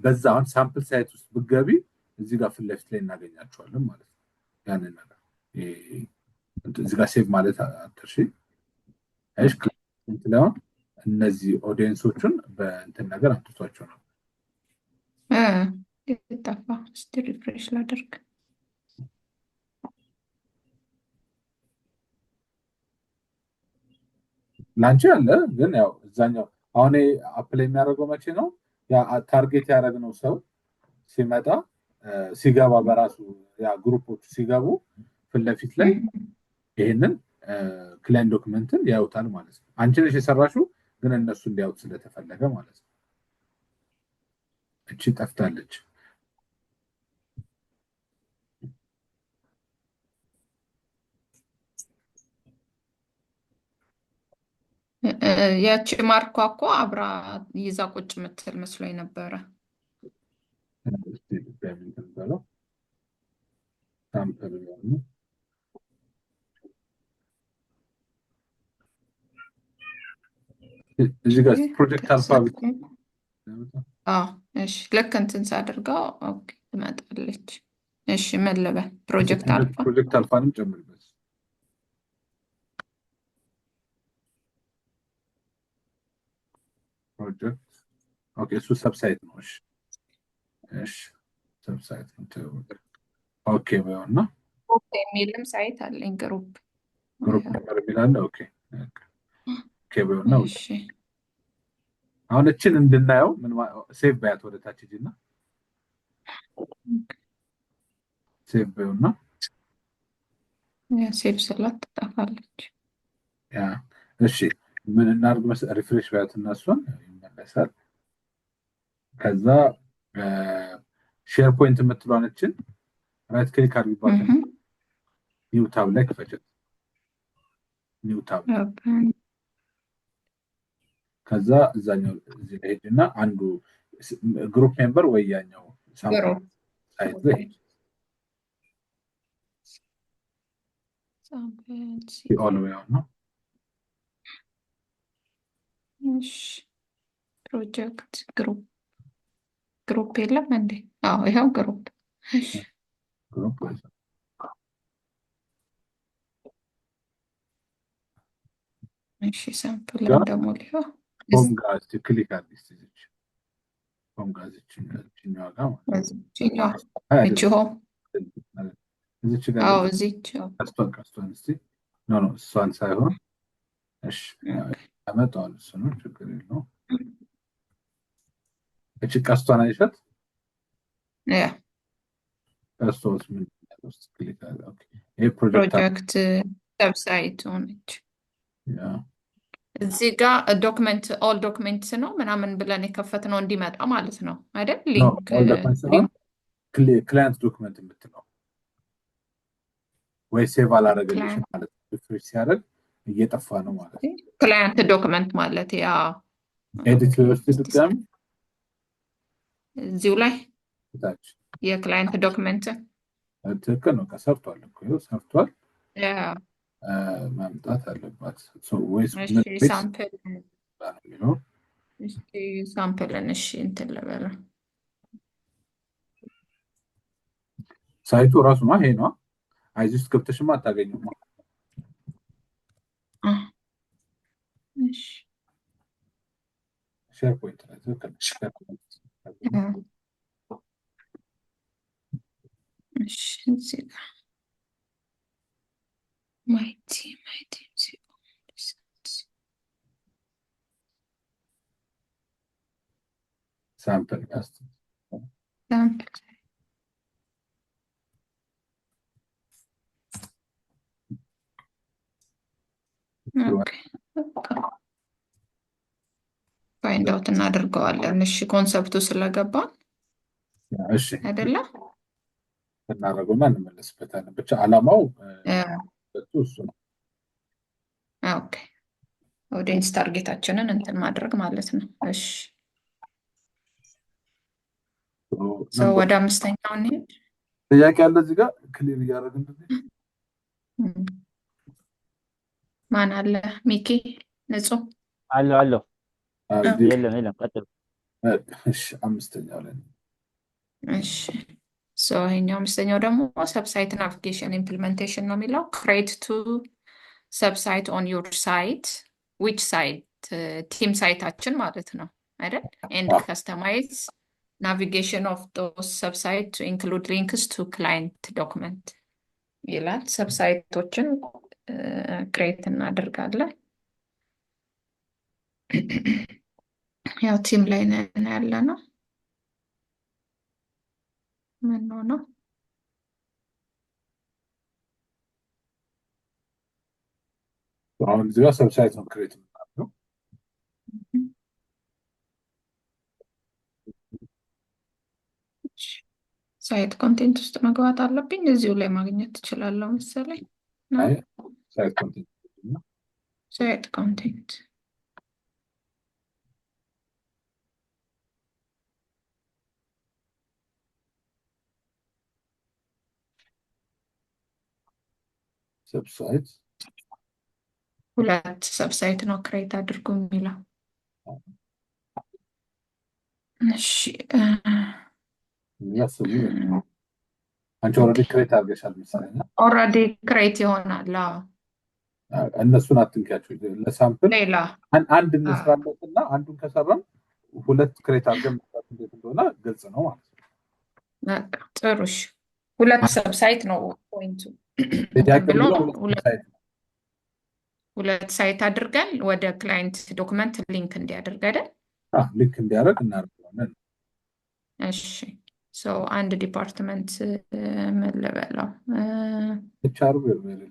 S1: በዛ አሁን ሳምፕል ሳይት ውስጥ ብገቢ እዚህ ጋር ፊት ለፊት ላይ እናገኛቸዋለን ማለት ነው። ያንን ነገር እዚህ ጋር ሴቭ ማለት አትርሺ። እሺ እንትላው እነዚህ ኦዲየንሶቹን በእንትን ነገር አምጥቷቸው ነው።
S2: ይጣፋ እስቲ ሪፍሬሽ ላድርግ።
S1: ላንቺ አለ ግን ያው እዛኛው አሁን አፕላይ የሚያደርገው መቼ ነው? ያ ታርጌት ያደረግነው ሰው ሲመጣ ሲገባ በራሱ ያ ግሩፖች ሲገቡ ፊት ለፊት ላይ ይሄንን ክላይንት ዶክመንትን ያዩታል ማለት ነው። አንቺ ነሽ የሰራሽው ግን እነሱ እንዲያዩት ስለተፈለገ ማለት ነው። እቺ ጠፍታለች።
S2: ያቺ ማርኳ እኮ አብራ ይዛ ቁጭ ምትል መስሎኝ ነበረ።
S1: እዚህ ጋር ፕሮጀክት አልፋ
S2: እሺ ልክ እንትን ሳደርገው ኦኬ ትመጣለች። እሺ ምን ልበል? ፕሮጀክት
S1: አልፋንም ጨምርበት። ፕሮጀክት ኦኬ እሱ ሰብሳይት ነው። እሺ ሰብሳይት ነው። ኦኬ በይውና
S2: ኦኬ የሚልም ሳይት አለኝ ግሩፕ
S1: ነበር የሚላለ ኦኬ በይውና እሺ አሁን እችን እንድናየው ምን ሴቭ ባያት ወደ ታች ሂጂና ሴቭ በይውና
S2: ሴቭ ስላት ትጠፋለች።
S1: ያ እሺ ምን እናድርግ መሰለህ? ሪፍሬሽ ባያትና እሷን ይመለሳል። ከዛ ሼር ፖይንት የምትለዋን እችን ራይት ክሊክ አድርጊባት ኒው ታብ ላይ ክፈችት። ኒው ታብ ከዛ እዛኛው እዚህ ላይ ሄድና አንዱ ግሩፕ ሜምበር ወይ ያኛው ሳምፕል ሳይት ላይ ኦል ወይ ነው።
S2: እሺ ፕሮጀክት ግሩፕ የለም እንዴ? አዎ ይሄው ግሩፕ። እሺ
S1: ግሩፕ
S2: እሺ ሳምፕል ደግሞ ሊሆን
S1: ሆም ጋር ክሊክ አድርጊ። ሆም ጋር እዚህኛው ጋር
S2: እዚህኛው ሆም
S1: እዚች ጋር
S2: አዎ እዚች
S1: ቀስቷን እስቲ ኖ እሷን ሳይሆን እሺ አመጣዋለሁ። እሱ ነው ችግር የለውም። እቺ ቀስቷን አይሻት
S2: ያ
S1: ቀስቷስ ምን ውስጥ ክሊክ አድርጊ። ኦኬ ይሄ ፕሮጀክት
S2: ዌብሳይት ሆነች።
S1: ያ
S2: እዚህ ጋር ዶክመንት ኦል ዶክመንትስ ነው ምናምን ብለን የከፈትነው እንዲመጣ ማለት ነው አይደል? ሊንክ
S1: ክላይንት ዶክመንት የምትለው ወይ ሴቭ አላደረገልሽም ማለት ነው። ሪፍሬሽ ሲያደርግ እየጠፋ ነው ማለት ነው።
S2: ክላይንት ዶክመንት ማለት ያ
S1: ኤዲት ውስጥ ድጋሚ
S2: እዚሁ ላይ
S1: ታች
S2: የክላይንት ዶክመንት
S1: ትክክል ነው። ከሰርቷል እኮ ሰርቷል።
S2: ያ
S1: ማምጣት አለባት። ወይስ
S2: ሳምፕልን እሺ እንትን ልበል።
S1: ሳይቱ ራሱ ነው ይሄ ነው። አይዚ ውስጥ ገብተሽማ አታገኙም።
S2: እሺ
S1: ሼር ፖይንት ላይ ትክክል።
S2: እሺ እዚህ ጋር my team
S1: sample
S2: ፋይንድ አውት እናደርገዋለን። እሺ ኮንሰፕቱ ስለገባ
S1: እሺ
S2: አይደለ?
S1: እናደርገውና እንመለስበታለን። ብቻ አላማው እሱ ነው።
S2: ኦኬ ኦዲየንስ ታርጌታችንን እንትን ማድረግ ማለት ነው። እሺ ሰው
S1: ነበር
S2: ወደ አምስተኛው እንሂድ።
S1: ጥያቄ አለ እዚህ ጋር ክሊር እያደረግን
S2: ማን አለ? ሚኪ ንጹህ
S4: አለው
S1: እዚህ
S4: የለም ቀጥሉ።
S1: እሺ አምስተኛው ላይ ነው።
S2: እሺ ይሄኛው አምስተኛው ደግሞ ሰብሳይት ናቪጌሽን ኢምፕሊሜንቴሽን ነው የሚለው ክሬት ቱ ሰብሳይት ኦን ዩር ሳይት ዊች ሳይት ቲም ሳይታችን ማለት ነው አይደል? ኤንድ ከስተማይዝ ናቪጌሽን ኦፍ ዶስ ሰብሳይት ቱ ኢንክሉድ ሊንክስ ቱ ክላይንት ዶክመንት ይላል። ሰብሳይቶችን ክሬት እናደርጋለን። ያው ቲም ላይ ነን ያለ ነው። ምን ነው
S1: አሁን እዚህ ጋር ሰብሳይት ነው ክሬት የምናደርገው።
S2: ሳይት ኮንቴንት ውስጥ መግባት አለብኝ። እዚሁ ላይ ማግኘት ትችላለሁ መሰለኝ።
S1: አይ ሳይት ኮንቴንት ነው።
S2: ሳይት ኮንቴንት
S1: ሰብሳይት
S2: ሁለት ሰብሳይት ነው ክሬት አድርጉ የሚለው። እሺ
S1: ያስቡ አንቺ ኦልሬዲ ክሬት አድርገሻል መሰለኝ።
S2: ኦልሬዲ ክሬት ይሆናል።
S1: እነሱን አትንኪያቸው። ለሳምፕል
S2: ሌላ
S1: አንድ እንስራለትና አንዱን ከሰራን ሁለት ክሬት አድርገን መስራት እንዴት እንደሆነ ግልጽ ነው ማለት ነው።
S2: በቃ ጥሩ። እሺ ሁለት ሰብሳይት ነው ፖይንቱ።
S1: ጥያቄው
S2: ሁለት ሳይት አድርገን ወደ ክላይንት ዶክመንት ሊንክ እንዲያደርግ አይደል?
S1: ሊንክ እንዲያደርግ እናደርጋለን።
S2: እሺ አንድ ዲፓርትመንት ምን ልበለው?
S1: ኤችአር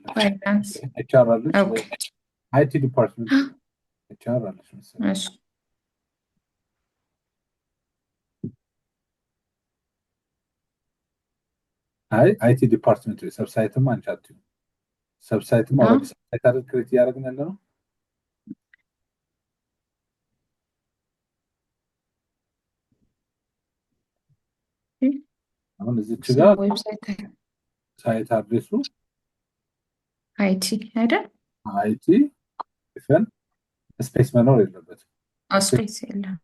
S2: ፋይናንስ
S1: ኤችአር አለች፣ አይቲ ዲፓርትመንት ኤችአር አለች መሰለኝ።
S2: እሺ
S1: አይቲ ዲፓርትመንት ሰብሳይትም አንቺ አትይው። ሰብሳይትም ኦልሬዲ ሰብሳይት አይደል ክሬት እያደረግን ያለ ነው። አሁን እዚች ጋር ሳይት አድሬሱ
S2: አይቲ አይደል?
S1: አይቲ ኢፈን ስፔስ መኖር የለበትም።
S2: ስፔስ የለም።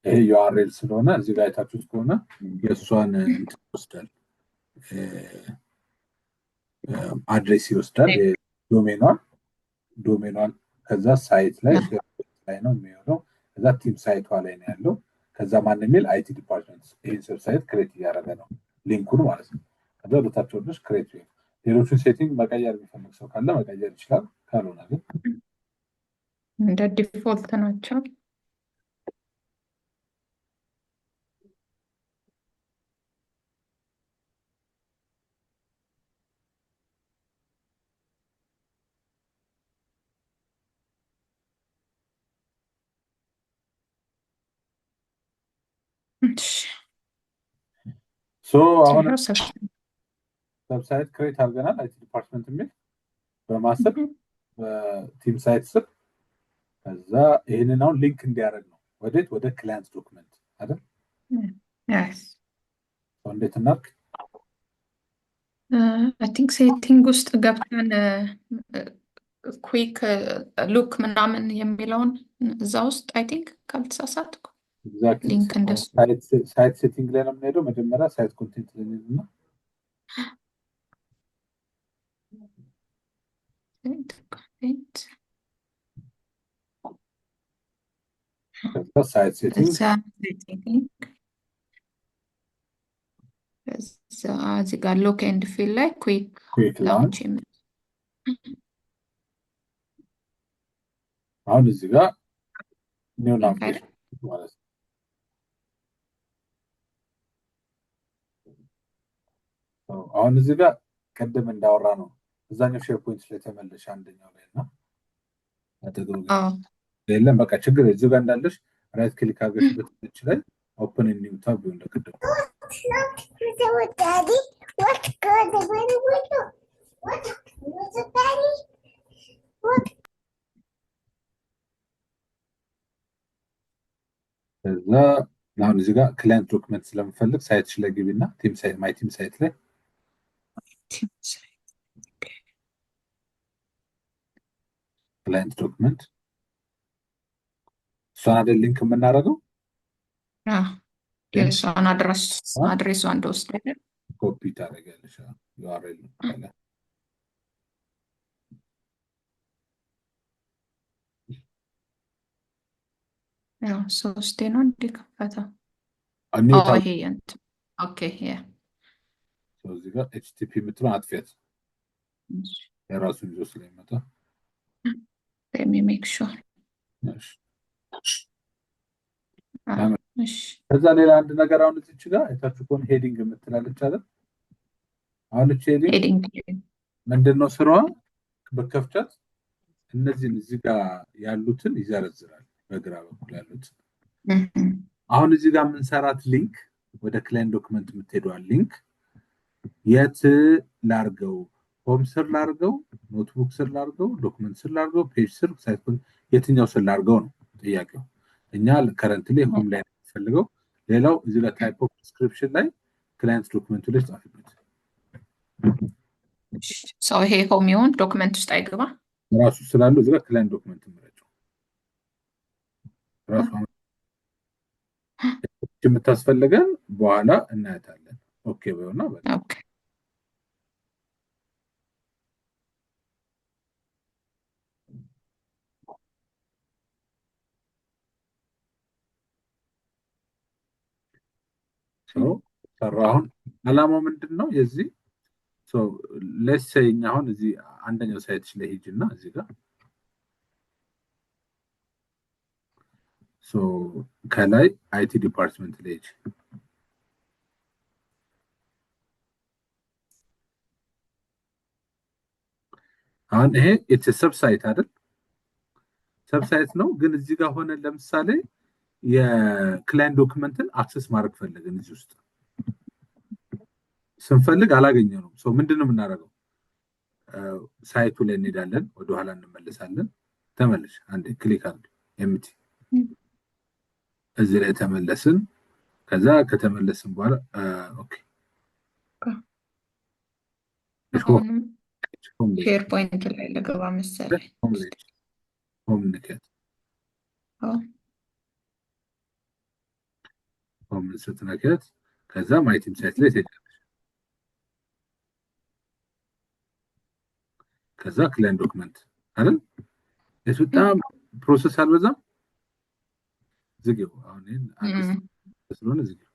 S1: ይሄ ዩአርኤል ስለሆነ እዚህ ጋር አይታችሁት ከሆነ የእሷን ይወስዳል፣ አድሬስ ይወስዳል፣ ዶሜኗን ከዛ ሳይት ላይ ነው የሚሆነው። ከዛ ቲም ሳይቷ ላይ ነው ያለው። ከዛ ማን የሚል አይቲ ዲፓርትመንት ይሄን ዌብሳይት ክሬት እያደረገ ነው ሊንኩን ማለት ነው። ከዛ ወደታች ወርደሽ ክሬት ነው። ሌሎቹን ሴቲንግ መቀየር የሚፈልግ ሰው ካለ መቀየር ይችላል። ካልሆነ ግን
S2: እንደ ዲፎልት ናቸው።
S1: አሁን ሰብሳይት ክሬት አድርገናል። አይቲ ዲፓርትመንት የሚል በማሰብ በቲም ሳይት ስር ከዛ ይህንን አሁን ሊንክ እንዲያደርግ ነው ወደ ክላይንት ዶክመንት አይደል? እንዴት እናድርግ?
S2: አይ ቲንክ ሴቲንግ ውስጥ ገብተን ኩዊክ ሉክ ምናምን የሚለውን እዛ ውስጥ አይ ቲንክ ካልተሳሳትኩ ሊንክ እንደሱ
S1: ሳይት ሴቲንግ ላይ ነው የምንሄደው። መጀመሪያ ሳይት ኮንቴንት ላይ ነው ሳይት ሴቲንግ
S2: እዚህ ጋር ሎክ ኤንድ ፊል ላይ ኩዊክ ላውንች
S1: አሁን እዚህ ጋር ኒው ናቪጌሽን ማለት ነው። አሁን እዚህ ጋር ቅድም እንዳወራ ነው እዛኛው ሼር ፖይንት ላይ ተመለሽ አንደኛው ላይ እና አጠገቡ የለም። በቃ ችግር እዚህ ጋር እንዳለሽ ራይት ክሊክ አድርገሽ በትች ላይ ኦፕን ኒው ታብ ይሁን ለቅድም ከዛ አሁን እዚህ ጋር ክላይንት ዶክመንት ስለምፈልግ ሳይትሽ ላይ ግቢና ቲም ሳይት ማይ ቲም ሳይት ላይ ክላይንት ዶክመንት እሷን አይደል ሊንክ የምናደርገው
S2: የእሷን አድሬሷ እንደወስድ
S1: ኮፒ ታደርጊያለሽ ዩአርኤል ከላይ
S2: ያው ሶስቴ ነው እንዲከፈተው
S1: ኒው ታብ
S2: ይሄ እንትን ኦኬ ያ
S1: እዚህ ጋር ኤችቲፒ የምትለው አጥፊያት የራሱን ይዞ ስለሚመጣ
S2: let me make sure
S1: ከዛ ሌላ አንድ ነገር አሁን እዚች ጋር አይታችሁ ከሆነ ሄዲንግ የምትላለች አይደል? አሁን እቺ ሄዲንግ ምንድነው ስራዋ? በከፍቻት እነዚህን እዚህ ጋር ያሉትን ይዘረዝራል በግራ በኩል ያሉት። አሁን እዚህ ጋር የምንሰራት ሊንክ ወደ ክላይንት ዶክመንት የምትሄደዋል ሊንክ የት ላርገው? ሆም ስር ላርገው? ኖትቡክ ስር ላርገው? ዶክመንት ስር ላርገው? ፔጅ ስር ሳይት የትኛው ስር ላርገው ነው ጥያቄው። እኛ ከረንትሊ ሆም ላይ ፈልገው ሌላው እዚህ ጋር ታይፕ ኦፍ ዲስክሪፕሽን ላይ ክላይንት ዶክመንቱ ላይ ጻፍበት።
S2: ሰው ይሄ ሆም ይሁን ዶክመንት ውስጥ አይገባ
S1: ራሱ ስላለው እዚህ ጋር ክላይንት ዶክመንት ምረጭው ራሱ የምታስፈልገን በኋላ እናያታለን። ኦኬ በይውና በቃ
S2: ኦኬ
S1: ሰራሁን። አላማው ምንድነው የዚህ ሌትስ ሴይ አሁን እዚህ አንደኛው ሳይትሽ ላይ ሂጂና እዚህ ጋር ከላይ አይቲ ዲፓርትመንት ላይ ሂጂ። አሁን ይሄ ኢትስ ሰብሳይት አይደል? ሰብሳይት ነው ግን እዚህ ጋር ሆነ ለምሳሌ የክላይንት ዶክመንትን አክሰስ ማድረግ ፈልገን እዚህ ውስጥ ስንፈልግ አላገኘነውም። ምንድነው የምናደርገው? ሳይቱ ላይ እንሄዳለን፣ ወደ ኋላ እንመለሳለን። ተመለሽ አንዴ ክሊክ አድርግ ኤምቲ እዚህ ላይ ተመለስን። ከዛ ከተመለስን በኋላ ኦኬ
S2: ሼር ፖይንት ላይ ለገባ መሰለኝ
S1: ሆም ንከት ሆም ስትነከት ከዛ ማይ ቲም ሳይት ላይ ትሄዳለሽ። ከዛ ክላይንት ዶክመንት አይደል? እሱ በጣም ፕሮሰስ አልበዛም። ዝግው አሁን አዲስ ስለሆነ ዝግው።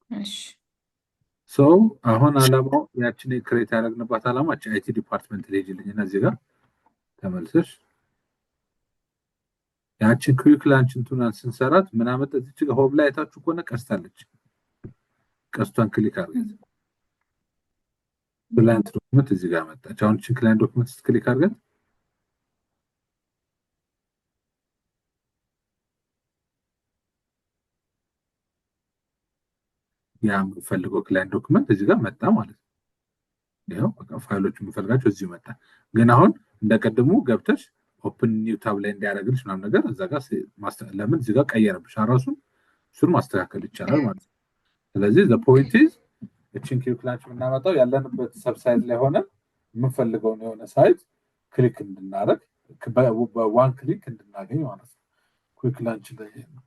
S2: እሺ
S1: አሁን አላማው ያችን ክሬት ያደረግንባት አላማ አይቲ ዲፓርትመንት ላይ ሄጅልኝና እዚህ ጋር ተመልሰሽ ያችን ኩዊክ ላንችን ቱናን ስንሰራት ምን አመጣ? እዚህ ጋር ሆም ላይ አይታችሁ ከሆነ ቀስታለች። ቀስቷን ክሊክ አድርገን ክላይንት ዶክመንት እዚህ ጋር መጣች። አሁን እቺ ክላይንት ዶክመንት ክሊክ አድርገን ያ የምፈልገው ክላይንት ዶክመንት እዚህ ጋር መጣ ማለት ነው። ያው በቃ ፋይሎች የምፈልጋቸው እዚህ መጣ። ግን አሁን እንደቀደሙ ገብተሽ ኦፕን ኒው ታብ ላይ እንዲያደርግልሽ ምናምን ነገር እዛ ጋር ለምን እዚህ ጋር ቀየረብሽ ራሱን እሱን ማስተካከል ይቻላል ማለት ነው። ስለዚህ ዘ ፖይንት ኢዝ እቺን ኩዊክ ላንች የምናመጣው ያለንበት ሰብሳይት ላይ ሆነ የምንፈልገውን የሆነ ሳይት ክሊክ እንድናደርግ በዋን ክሊክ እንድናገኝ ማለት ነው። ኩዊክ ላንች ላይ ነው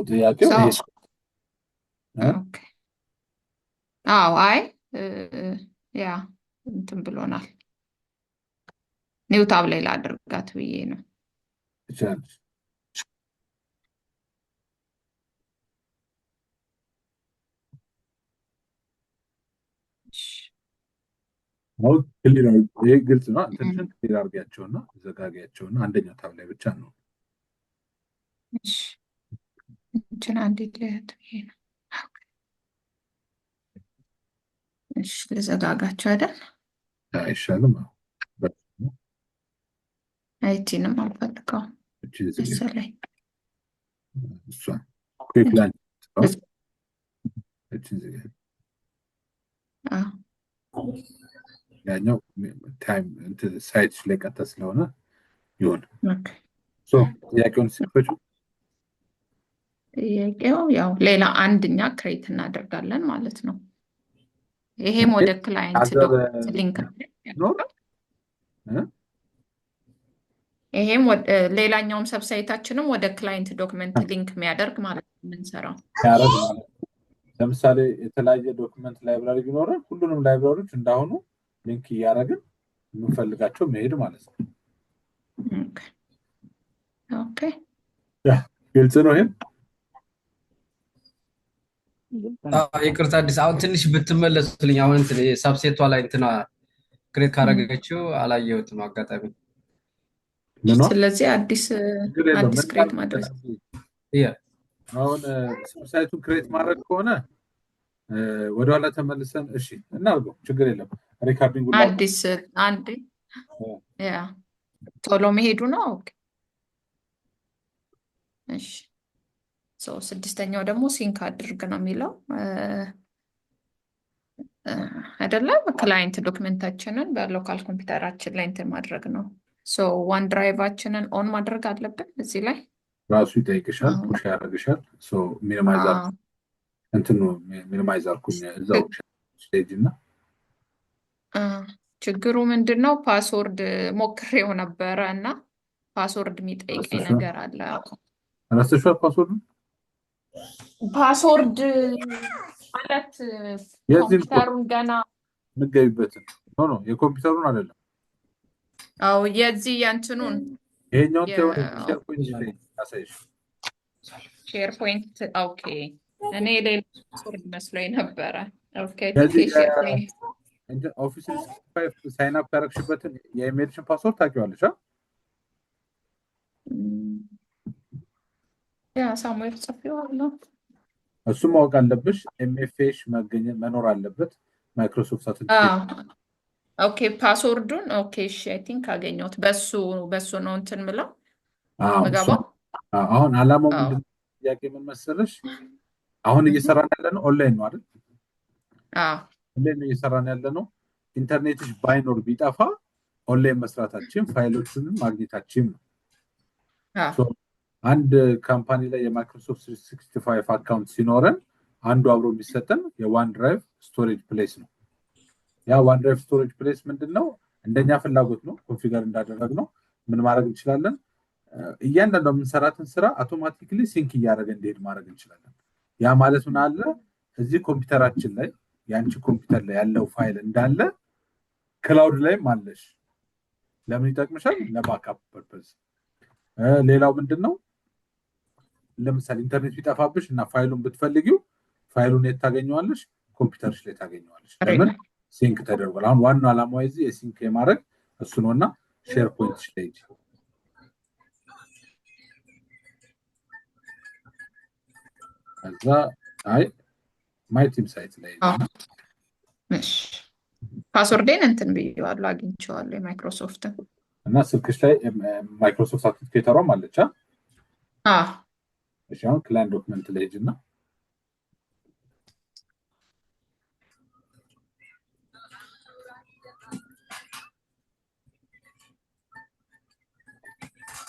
S1: ጥያቄው ይሄ
S2: ኦኬ አይ ያ እንትን ብሎናል። ኒው ታብ ላይ ላድርጋት ብዬ ነው።
S1: ይቻላል። አሁን ክሊር ይሄ ግልጽ ነው። አንተን ክሊር አድርጊያቸውና ዘጋጊያቸውና አንደኛው ታብ ላይ ብቻ ነው።
S2: እሺ እንትን አንዴ ለያት ብዬ ነው። እሺ ልዘጋጋቸው አይደል?
S1: አይሻልም?
S2: አይቲንም አልፈልገው መሰለኝ።
S1: እሷ ኩዊክ ላንች እቺ ያኛው ታይም ሳይት ላይ ቀጥታ ስለሆነ ይሁን።
S2: ኦኬ።
S1: ሶ ጥያቄውን ሲፈጩ
S2: ጥያቄው ያው ሌላ አንድኛ ክሬት እናደርጋለን ማለት ነው። ይሄም ወደ ክላይንት
S1: አዘር
S2: ዶክመንት ሊንክ
S1: ኖር
S2: ይሄም ሌላኛውም ሰብሳይታችንም ወደ ክላይንት ዶክመንት ሊንክ የሚያደርግ ማለት ነው የምንሰራው።
S1: ያረግ ማለት ነው። ለምሳሌ የተለያየ ዶክመንት ላይብራሪ ቢኖረን ሁሉንም ላይብራሪዎች እንዳሁኑ ሊንክ እያደረግን የምንፈልጋቸው መሄድ ማለት ነው።
S2: ኦኬ
S1: ግልጽ ነው ይሄም?
S5: ይቅርታ አዲስ አሁን ትንሽ ብትመለሱልኝ። አሁን እንትን ሳብሴቷ ላይ እንትና ክሬት ካረገችው አላየሁትም አጋጣሚ።
S2: ስለዚህ አዲስ ክሬት ማድረግ
S1: አሁን ሳይቱን ክሬት ማድረግ ከሆነ ወደኋላ ተመልሰን እሺ እናርገው፣ ችግር የለም። ሪካርዲንግ
S2: አዲስ አንድ ያ ቶሎ መሄዱ ነው። ኦኬ እሺ ስድስተኛው ደግሞ ሲንክ አድርግ ነው የሚለው አይደለም። ክላይንት ዶክመንታችንን በሎካል ኮምፒውተራችን ላይ እንትን ማድረግ ነው። ዋን ድራይቫችንን ኦን ማድረግ አለብን። እዚህ ላይ
S1: ራሱ ይጠይቅሻል፣ ፑሽ ያደርግሻል። ሚኒማይዝ አልኩኝ እዛው ስቴጅ እና
S2: ችግሩ ምንድን ነው? ፓስወርድ ሞክሬው ነበረ እና ፓስወርድ የሚጠይቀኝ ነገር አለ።
S1: ረስተሽዋል?
S2: ፓስወርድ ማለት ኮምፒውተሩን ገና
S1: ምገቢበትን ኖ የኮምፒውተሩን አይደለም።
S2: አዎ የዚህ የእንትኑን
S1: ይሄኛውን ሼርፖይንት አሳይሽ።
S2: ሼርፖይንት ኦኬ። እኔ ሌላ ፓስወርድ መስሎኝ ነበረ። ኦኬ
S1: ኦፊስ ሳይን አፕ ያደረግሽበትን የኢሜልሽን ፓስወርድ ታውቂዋለሽ?
S2: ያ ሳሙኤል ጽፌዋለሁ።
S1: እሱ ማወቅ አለብሽ። ኤምኤፍኤሽ መኖር አለበት። ማይክሮሶፍት
S2: ኦኬ ፓስወርዱን ኦኬ እሺ አይ ቲንክ አገኘሁት። በሱ ነው እንትን ምለው ምገባው።
S1: አሁን አላማው ምንድን ነው? ጥያቄ ምን መሰለሽ? አሁን እየሰራን ያለ ነው ኦንላይን ነው አይደል? ኦንላይን ነው እየሰራን ያለ ነው። ኢንተርኔትሽ ባይኖር ቢጠፋ ኦንላይን መስራታችን ፋይሎቹንም ማግኘታችን ነው። አንድ ካምፓኒ ላይ የማይክሮሶፍት 365 አካውንት ሲኖረን አንዱ አብሮ የሚሰጠን የዋን ድራይቭ ስቶሬጅ ፕሌስ ነው። ያ ዋን ድራይቭ ስቶሬጅ ፕሌስ ምንድነው? እንደኛ ፍላጎት ነው ኮንፊገር እንዳደረግ ነው ምን ማድረግ እንችላለን? እያንዳንዱ የምንሰራትን ስራ አውቶማቲክሊ ሲንክ እያደረገ እንዲሄድ ማድረግ እንችላለን። ያ ማለት ምን አለ? እዚህ ኮምፒውተራችን ላይ የአንቺ ኮምፒውተር ላይ ያለው ፋይል እንዳለ ክላውድ ላይም አለሽ። ለምን ይጠቅምሻል? ለባክአፕ ፐርፐዝ። ሌላው ምንድነው? ለምሳሌ ኢንተርኔት ቢጠፋብሽ እና ፋይሉን ብትፈልጊው ፋይሉን የት ታገኘዋለሽ? ኮምፒውተርሽ ላይ ታገኘዋለሽ። ለምን? ሲንክ ተደርጓል። አሁን ዋናው ዓላማው እዚህ የሲንክ የማድረግ እሱ ነውና ሼርፖይንት ስቴጅ ከዛ ማይ ቲም ሳይት ላይ
S2: ፓስወርዴን እንትን ብዬዋለሁ፣ አግኝቼዋለሁ የማይክሮሶፍትን
S1: እና ስልክሽ ላይ ማይክሮሶፍት አውተንቲኬተሯም አለች። እሺ አሁን ክላይንት ዶክመንት ላይ ሂጂና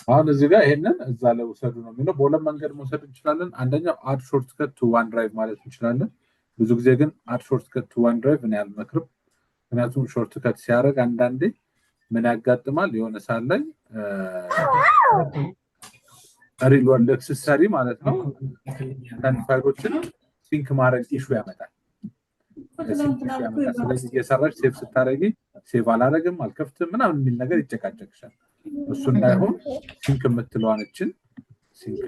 S1: አሁን እዚህ ጋር ይሄንን እዛ ላይ ወሰዱ ነው የሚለው። በሁለት መንገድ መውሰድ እንችላለን። አንደኛው አድ ሾርትከት ቱ ዋን ድራይቭ ማለት እንችላለን። ብዙ ጊዜ ግን አድ ሾርትከት ቱ ዋን ድራይቭ እኔ አልመክርም። ምክንያቱም ሾርትከት ሲያደርግ አንዳንዴ ምን ያጋጥማል? የሆነ ሰዓት ላይ ሪል ወርልድ ኤክሰሰሪ ማለት ነው አንዳንድ ፋይሎችን ሲንክ ማድረግ ኢሹ ያመጣል። ስለዚህ እየሰራች ሴቭ ስታደርጊ ሴቭ አላደረግም አልከፍትም ምናምን የሚል ነገር ይጨቃጨቅሻል። እሱ እንዳይሆን ሲንክ የምትለዋንችን ሲንክ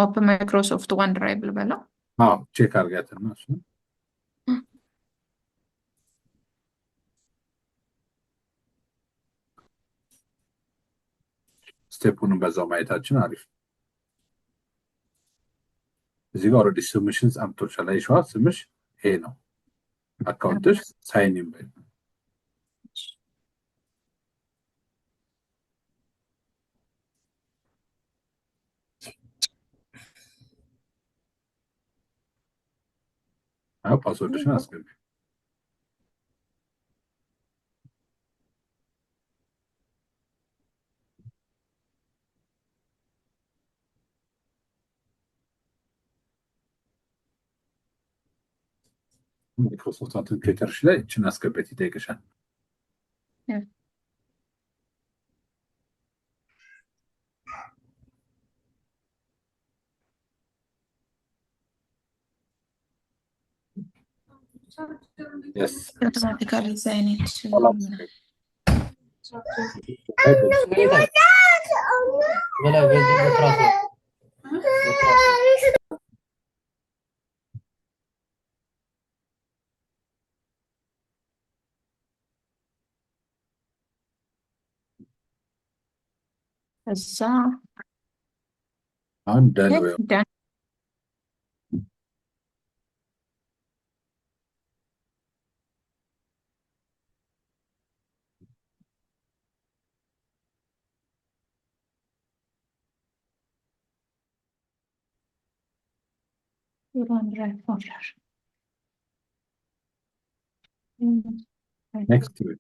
S2: ኦፕን ማይክሮሶፍት ዋን ድራይቭ ልበላ።
S1: ቼክ አድርጋትና እሱ ስቴፑንም በዛው ማየታችን አሪፍ። እዚህ ጋር ኦልሬዲ ስምሽን አምጥቶሻል። አይሽዋ ስምሽ ይሄ ነው። አካውንትሽ ሳይን ኢን በይ። ፓስወርድሽን አስገቢ። ማይክሮሶፍት አውተንቲኬተርሽ ላይ እችን አስገቢት ይጠይቅሻል። Yes.
S2: Automatically sign it to እዛ
S1: አሁን ደን ወይ
S2: done. OneDrive folder.
S1: next week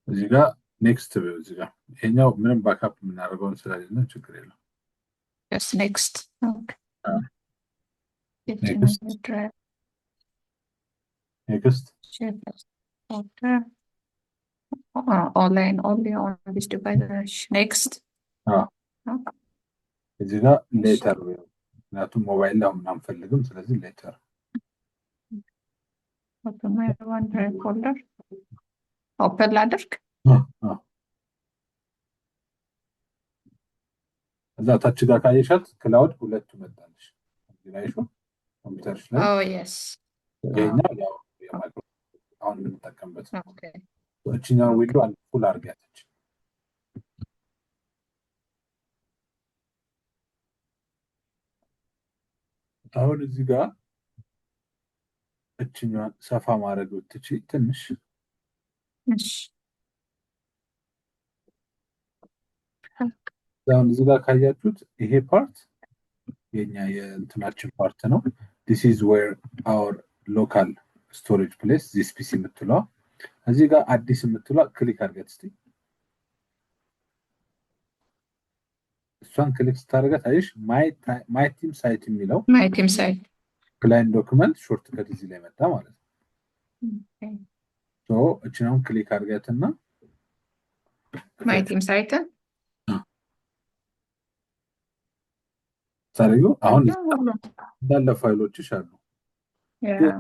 S1: እዚህ ጋር ኔክስት ብለው እዚህ ጋር ይሄኛው ምንም ባክአፕ የምናደርገውን ስለሌለ ችግር የለም።
S2: Yes, next. Okay. Get in
S1: Next.
S2: the drive.
S1: ኔክስት
S2: Share this folder. Online only on this device. Next.
S1: አዎ
S2: Okay.
S1: እዚህ ጋር ሌተር ብለው ምክንያቱም ሞባይል ላይ አሁን አንፈልግም። ስለዚህ ሌተር
S2: Open my OneDrive folder. Open ላድርግ።
S1: እዛ ታች ጋር ካየሻት ክላውድ ሁለቱ መጣልሽ። እዚህ ላይ ሾ ኮምፒውተርሽ ላይ
S2: Oh, yes.
S1: ይሄኛው ያው የማይክሮሶፍት አሁን የምንጠቀምበት ነው።
S2: Okay.
S1: እቺኛው ዊንዶ አንድ ፉል አድርጋለች። አሁን እዚህ ጋር እቺኛዋን ሰፋ ማድረግ ብትቺ ትንሽ
S2: እሺ።
S1: አሁን እዚህ ጋር ካያችሁት ይሄ ፓርት የኛ የእንትናችን ፓርት ነው። this is where our local storage place this PC የምትለዋ እዚህ ጋር አዲስ የምትለዋ ክሊክ አድርገት እስቲ። እሷን ክሊክ ስታደርጋት አይሽ ማይ ቲም ሳይት የሚለው
S2: My team site.
S1: ክላይንት ዶክመንት ሾርት ከት እዚህ ላይ መጣ ማለት ነው።
S2: Okay.
S1: ሶ እቺናውን ክሊክ አድርጋትና
S2: My team site.
S1: ታሪጉ አሁን
S2: ሁሉም።
S1: እንዳለ ፋይሎችሽ አሉ።
S2: Yeah.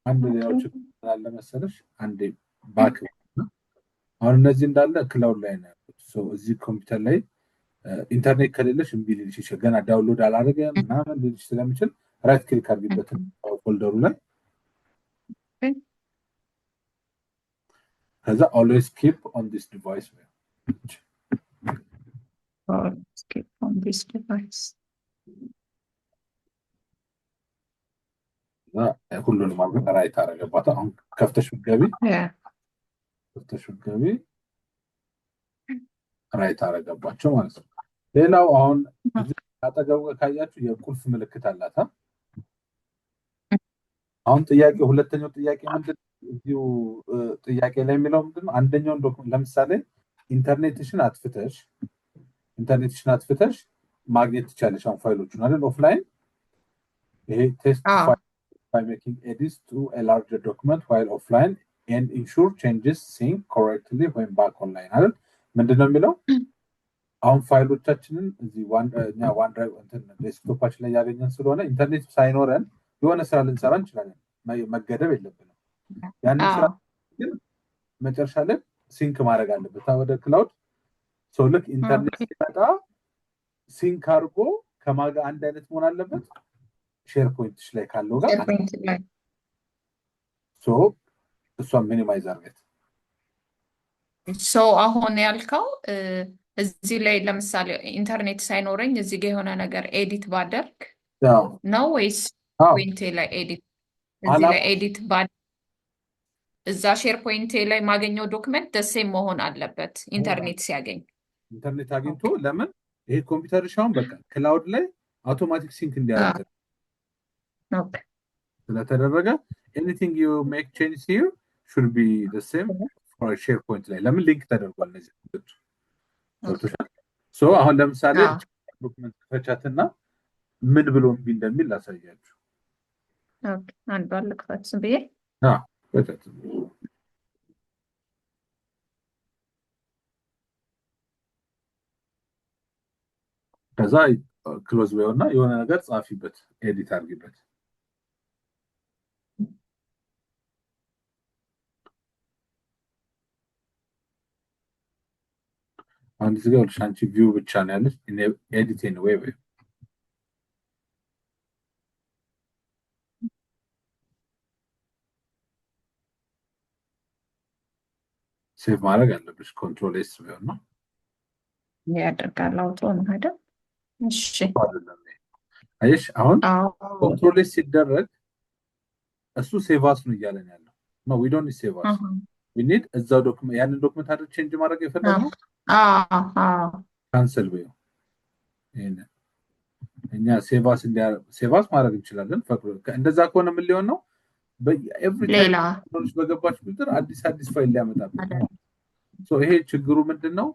S1: አንድ ሌላው ችግር አለ መሰለሽ፣ አንዴ ባክ አሁን እነዚህ እንዳለ ክላውድ ላይ ነው ያሉት። ሶ እዚህ ኮምፒውተር ላይ ኢንተርኔት ከሌለሽ እምቢ ሊልሽ ይችላል። ገና ዳውንሎድ አላደረገም ምናምን ሊልሽ ስለሚችል ራይት ክሊክ አድርጊበት ፎልደሩ ላይ
S2: Okay.
S1: ከዛ always keep on this device
S2: Or skip on this device.
S1: ሁሉንም አድርገን ራይት አደረገባት። አሁን ከፍተሽ ብትገቢ
S2: Yeah.
S1: ራይት አደረገባቸው ማለት ነው። ሌላው አሁን እዚህ አጠገቡ ካያችሁ የቁልፍ ምልክት አላት። አሁን ጥያቄ ሁለተኛው ጥያቄ ምንድነው? እዚሁ ጥያቄ ላይ የሚለው ምንድነው? አንደኛውን ዶክመንት ለምሳሌ ኢንተርኔትሽን አጥፍተሽ ማግኘት ትቻለሽ። አሁን ፋይሎቹን አይደል ኦፍላይን ይሄ ቴስት by making edits to a larger document while offline and ensure changes sync correctly when back online አይደል? ምንድነው የሚለው? አሁን ፋይሎቻችንን እዚህ ዋን ድራይቭ እንትን ዴስክቶፓችን ላይ ያገኘን ስለሆነ ኢንተርኔት ሳይኖረን የሆነ ስራ ልንሰራ እንችላለን። መገደብ የለብንም። ያንን ስራ ግን መጨረሻ ላይ ሲንክ ማድረግ አለበት ወደ ክላውድ። ሶ ልክ ኢንተርኔት ሲመጣ ሲንክ አድርጎ ከማጋ አንድ አይነት መሆን አለበት። ሼር ፖይንትሽ ላይ ካለው ጋር ሶ እሷን ሚኒማይዝ አድርገት።
S2: ሶ አሁን ያልከው እዚህ ላይ ለምሳሌ ኢንተርኔት ሳይኖረኝ እዚህ ጋር የሆነ ነገር ኤዲት ባደርግ ነው ወይስ ፖይንቴ ላይ ኤዲት እዚህ ላይ ኤዲት እዛ ሼር ፖይንቴ ላይ ማገኘው ዶክመንት ደሴም መሆን አለበት ኢንተርኔት ሲያገኝ።
S1: ኢንተርኔት አግኝቶ ለምን ይሄ ኮምፒውተር ሻውን በቃ ክላውድ ላይ አውቶማቲክ ሲንክ እንዲያደርግ ስለተደረገ ኤኒቲንግ ዩ ሜክ ቼንጅ ሂር ሹድ ቢ ዘ ሴም ፎር ሼር ፖይንት ላይ ለምን ሊንክ ተደርጓል እነዚህ ገብቶሻል። ሶ አሁን ለምሳሌ ዶክመንት ክፈቻትና ምን ብሎ እምቢ እንደሚል ላሳያችሁ።
S2: አንዷን ልክፈት ዝም ብዬ
S1: ከዛ ክሎዝ በይውና የሆነ ነገር ጻፊበት፣ ኤዲት አድርጊበት። አንድ እዚህ ጋር አንቺ ቪው ብቻ ነው ያለሽ። ኤዲት ኤኒዌይ ወይ ሴቭ ማድረግ አለብሽ። ኮንትሮል ኤስ ቢሆን ነው
S2: ያደርጋል አውቶ ነው አይደል? እሺ
S1: አይሽ አሁን ኮንትሮል ኤስ ሲደረግ እሱ ሴቭ አስ ነው እያለን ያለው ነው። ዊ ዶንት ኒድ ሴቭ አስ ዊ ኒድ እዛው ዶክመንት ያንን ዶክመንት አይደል ቼንጅ ማድረግ የፈለግነው ካንሰል በይው። እኛ ሴቭ አስ ማድረግ እንችላለን ፈቅዶ። እንደዛ ከሆነ ምን ሊሆን ነው? በኤቭሪ ታይም በገባች ቁጥር አዲስ ፋይል ሊያመጣብን ነው። ሶ ይሄ ችግሩ ምንድነው?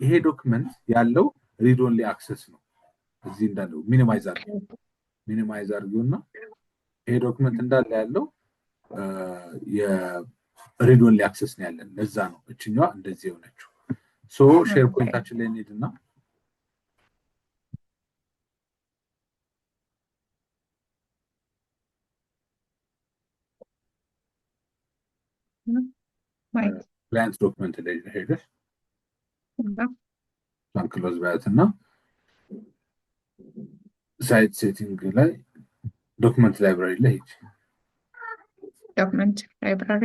S1: ይሄ ዶክመንት ያለው ሪድ ኦንሊ አክሰስ ነው። እዚህ እንዳለው ሚኒማይዝ አድርጊውና ይሄ ዶክመንት እንዳለ ያለው የሪድ ኦንሊ አክሰስ ነው ያለን። ለዛ ነው እችኛዋ እንደዚህ የሆነችው። ሶ ሼር ፖይንታችን ላይ እንሂድና ክላይንት ዶክመንት ላይ ሄደሽ ክሎዝ ባያትና ሳይት ሴቲንግ ላይ ዶክመንት ላይብራሪ ላይ ሂጂ።
S2: ዶክመንት ላይብራሪ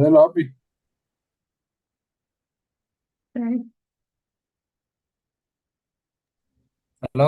S1: ሎቢ
S5: ሄሎ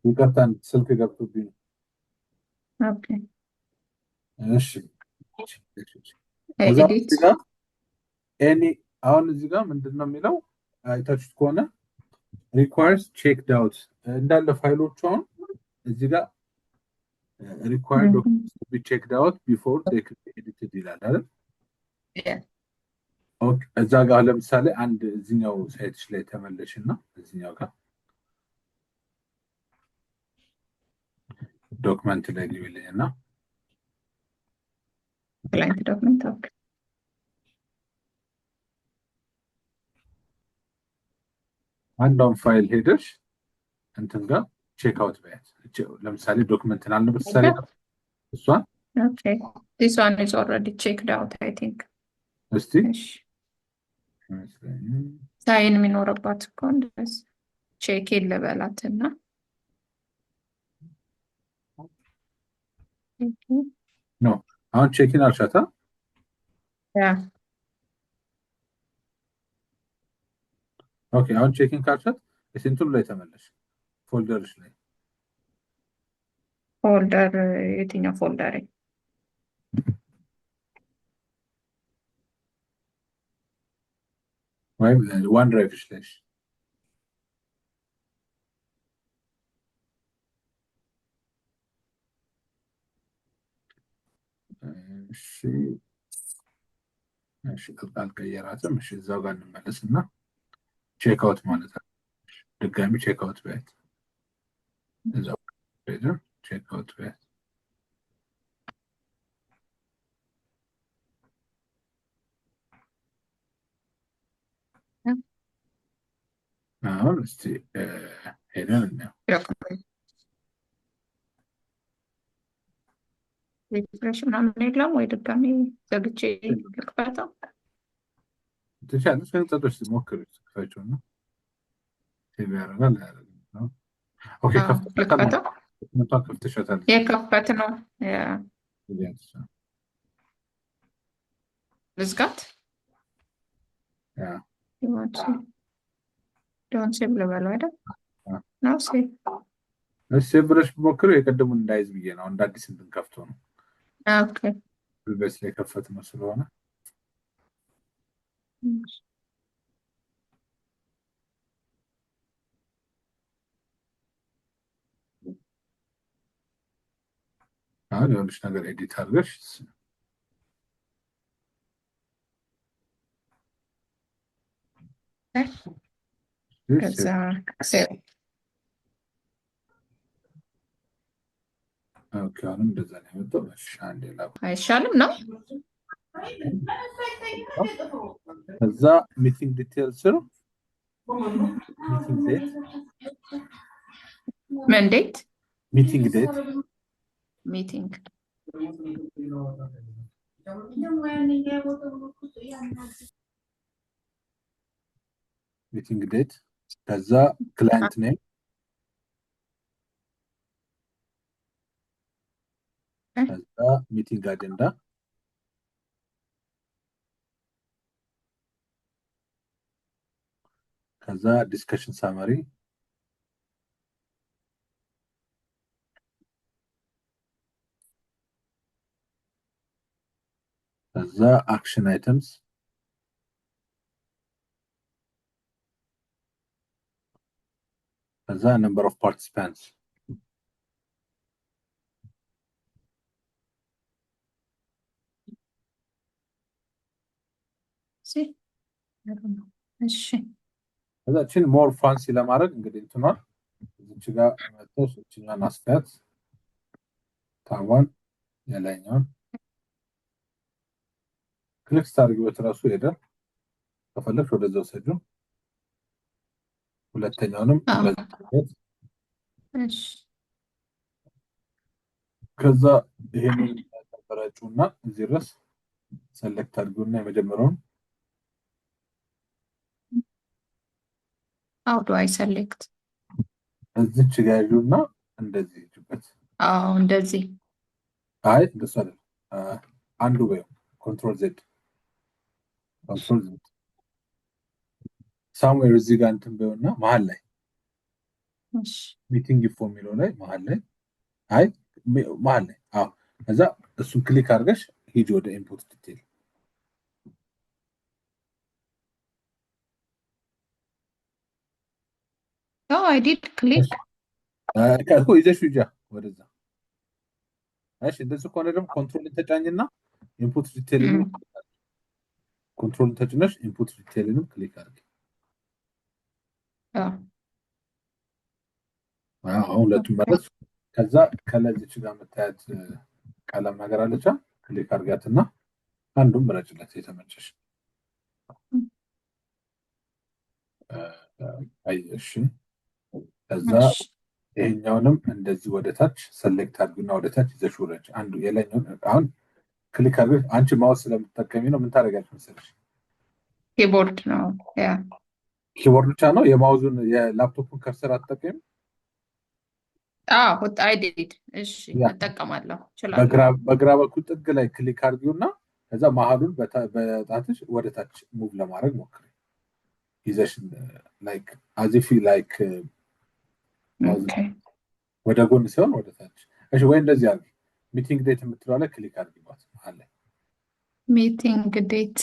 S1: ይቅርታ ስልክ ገብቶብኝ።
S2: ኦኬ
S1: እሺ ከዛ እዚህ ጋር አሁን እዚህ ጋር ምንድነው የሚለው አይታችሁት ከሆነ requires checked out እንዳለ ፋይሎቹ አሁን እዚህ ጋር required documents to be checked out before they can be edited ይላል አይደል? ኦኬ እዛ ጋር ለምሳሌ አንድ እዚህኛው ሳይትሽ ላይ ተመለሽና እዚህኛው ጋር ዶክመንት ላይ ግቢልኝና
S2: ክላይንት ዶክመንት ኦኬ
S1: አንዷን ፋይል ሄደሽ እንትን ጋር ቼክ አውት በያት። ለምሳሌ ዶክመንትን አለ በተሰሪ እሷን
S2: ኦኬ this one is already checked out I think
S1: እስቲ
S2: ሳይን የሚኖርባት እኮ እንደዚህ ቼክ ልበላትና
S1: ኖ አሁን ቼኪን አልሻታ ኦኬ አሁን ቼኪንግ ካልሻት እንትኑ ላይ ተመለሽ ፎልደርሽ ላይ
S2: ፎልደር የትኛው ፎልደር
S1: ወይም ዋን ድራይቭሽ ላይ እሺ አልቀየራትም። እሺ እዛው ጋር እንመለስና ቼክ አውት ማለት ነው። ድጋሚ ቼክ አውት በያት እዛው ቼክ አውት በያት። አሁን እስቲ ሄደን እናየው።
S2: ሪፍሬሽ ምናምን የለም ወይ? ድጋሚ ዘግቼ ልክፈተው?
S1: ትችያለሽ፣ ግን ጸጦች ሞክሪው። ክፈችው እና ሴቭ ያደርጋል አያደርግም? ኦኬ ከፍተሻታል ማለት
S2: ልክፈተው?
S1: ዶክመንቷን ከፍተሻታል።
S2: የከፈት ነው። ልዝጋት? ዶን ሴቭ ልበለው አይደል? ነው ሴቭ።
S1: ሴቭ ብለሽ ሞክሪው። የቀደሙን እንዳይዝ ብዬ ነው፣ እንደ አዲስ እንድንከፍተው ነው።
S2: ኦኬ
S1: ጉልበት ላይ ከፈት ነው ስለሆነ አሁን የሆነች ነገር ኤዲት አድርገሽ
S2: ከዛ ሴቭ።
S1: ኦኬ አሁንም እንደዛ ነው የመጣው። እሺ አንዴ ላኩ።
S2: አይሻልም ነው?
S1: ከዛ ሚቲንግ ዲቴል ስር ሚቲንግ ዴት
S2: መንዴት
S1: ሚቲንግ ዴት
S2: ሚቲንግ
S1: ሚቲንግ ዴት ከዛ ክላይንት ኔም ከዛ ሚቲንግ አጀንዳ ከዛ ዲስከሽን ሳመሪ ከዛ አክሽን አይተምስ ከዛ ነምበር ኦፍ ፓርቲሲፓንትስ
S2: እሺ
S1: ከዛ እችን ሞር ፋንሲ ለማድረግ እንግዲህ እንትኗል እዚች ጋር መጥተሽ እችኛን አስተያየት ታቧን የላይኛውን ክሊክ ስታደርጊበት እራሱ ሄዳል። ከፈለግሽ ወደዛው ሰጁ። ሁለተኛውንም
S2: እሺ
S1: ከዛ ይሄንን ተበራጩና እዚህ ድረስ ሰሌክት አድርጉና የመጀመሪያውን
S2: how do I select?
S1: እዚች ጋር ያዡና እንደዚህ ይጅበት።
S2: እንደዚህ።
S1: አይ እንደሱ አይደል። አንዱ በይው ኮንትሮል ዜድ ሳምዌር እዚህ ጋር እንትን በይውና መሀል ላይ ሚቲንግ ኢንፎ የሚለው ላይ መሀል ላይ መሀል ላይ ከዛ እሱን ክሊክ አድርገሽ ሂጂ ወደ ኢንፑት ዲቴል።
S2: I did click.
S1: እኮ ይዘሽ ሂጂ ወደዛ። እሺ እንደዚህ ከሆነ ደግሞ ኮንትሮልን ተጫኝና ኢንፑት ዲቴይልን ኮንትሮልን ተጭነሽ ኢንፑት ዲቴይልን ክሊክ አድርጊ። አሁን ሁለቱም ማለት ከዛ ከለዚች ጋር መታየት ቀለም ነገር አለቻ ክሊክ አድርጋትና አንዱን ምረጭለት የተመቸሽ። እሺ ከዛ ይሄኛውንም እንደዚህ ወደታች ሰሌክት አድርጉና ወደታች ይዘሽ ውረጅ። አንዱ የላይኛውን አሁን ክሊክ አድርገሽ አንቺ ማውስ ስለምትጠቀሚ ነው ምን ታደርጋለሽ መሰለሽ?
S2: ኪቦርድ ነው
S1: ኪቦርድ ብቻ ነው የማውዙን የላፕቶፑን ከርሰር አትጠቀሚም?
S2: I did። እሺ እጠቀማለሁ
S1: በግራ በኩል ጥግ ላይ ክሊክ አድርጊውና ከዛ መሀሉን በጣትሽ ወደታች ሙቭ ለማድረግ ሞክሪ። ይዘሽ ላይክ አዚፊ ላይክ ወደ ጎን ሲሆን ወደታች። እሺ ወይ እንደዚህ አድርጊ። ሚቲንግ ዴት የምትለው ላይ ክሊክ አድርጊባት መሀል ላይ
S2: ሚቲንግ ዴት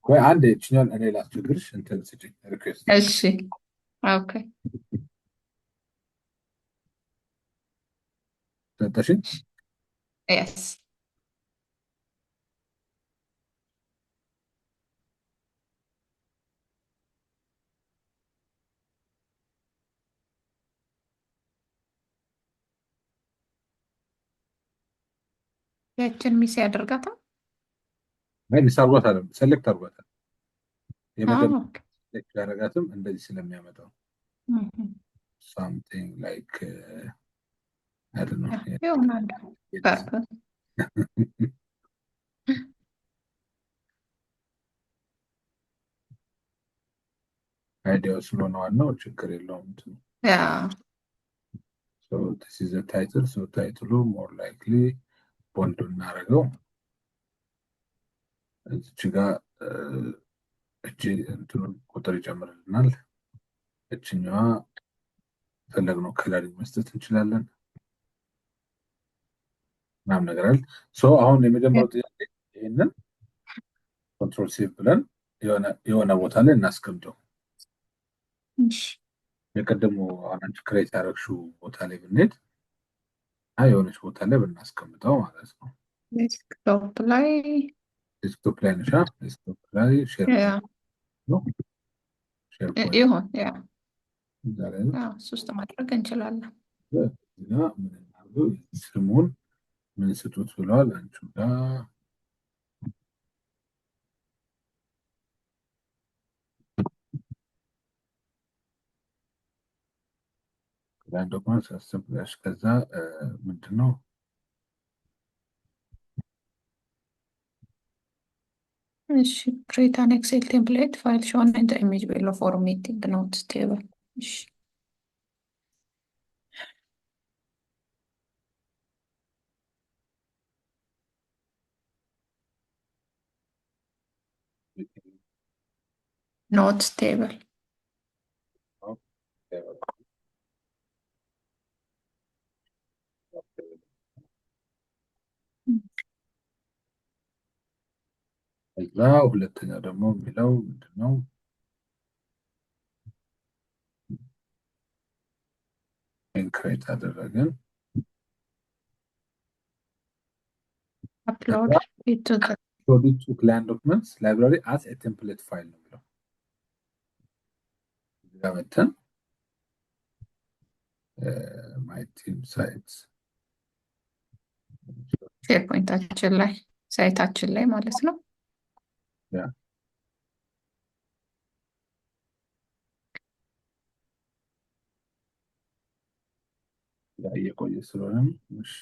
S1: ወይ አንድ እችኛውን እኔ ላስቸግርሽ እንትን ስጭኝ ሪኩዌስት።
S2: እሺ ኦኬ
S1: ሰጠሽኝ?
S2: yes ያችን ሚስ ያደርጋታል።
S1: ሚስ አድርጓታል። ሰሌክት አድርጓታል። የመጀመሪያ
S2: ኦኬ
S1: ሴሌክት ያደረጋትም እንደዚህ ስለሚያመጣው something like I don't know
S2: ይሆናል ፐርፐስ
S1: አይዲያው ስለሆነ ዋናው ችግር የለውም እንትኑ
S2: ያ
S1: so this is the title so ታይትሉ more likely ቦንድ እናደርገው እዚች ጋር እቺ እንትኑ ቁጥር ይጨምርልናል እችኛዋ ፈለግነው ከለሪንግ መስጠት እንችላለን ምናምን ነገር አይደል ሶ አሁን የመጀመሪያው ጥያቄ ይሄንን ኮንትሮል ሴቭ ብለን የሆነ ቦታ ላይ እናስቀምጠው
S2: እሺ
S1: የቀደሙ አንድ ክሬት ያደረግሽው ቦታ ላይ ብንሄድ የሆነች ቦታ ላይ ብናስቀምጠው ማለት ነው
S2: ዴስክቶፕ ላይ
S1: ዴስክቶፕ ላይ ነሻ ዴስክቶፕ ላይ ሼር ነው ሼር ፖይንት
S2: ይሁን ያ
S1: ዛሬ
S2: ሶስት ማድረግ እንችላለን
S1: እና ምን እናድርገው ስሙን ምን ስጡት ብለዋል አንቺ ጋር ላንድ ዶክመንት አሰምብለሽ ከዛ ምንድነው
S2: እሺ create an excel template file shown in the image below for meeting notes table እሺ notes table
S1: እዛ ሁለተኛ ደግሞ የሚለው ምንድነው ኢንክሬት አደረግን
S2: upload it to the
S1: upload to client documents library as a template file ነው የሚለው ያመጣን my team sites
S2: ሼር ፖይንታችን ላይ ሳይታችን ላይ ማለት ነው
S1: ያ የቆየ ስለሆነ እሺ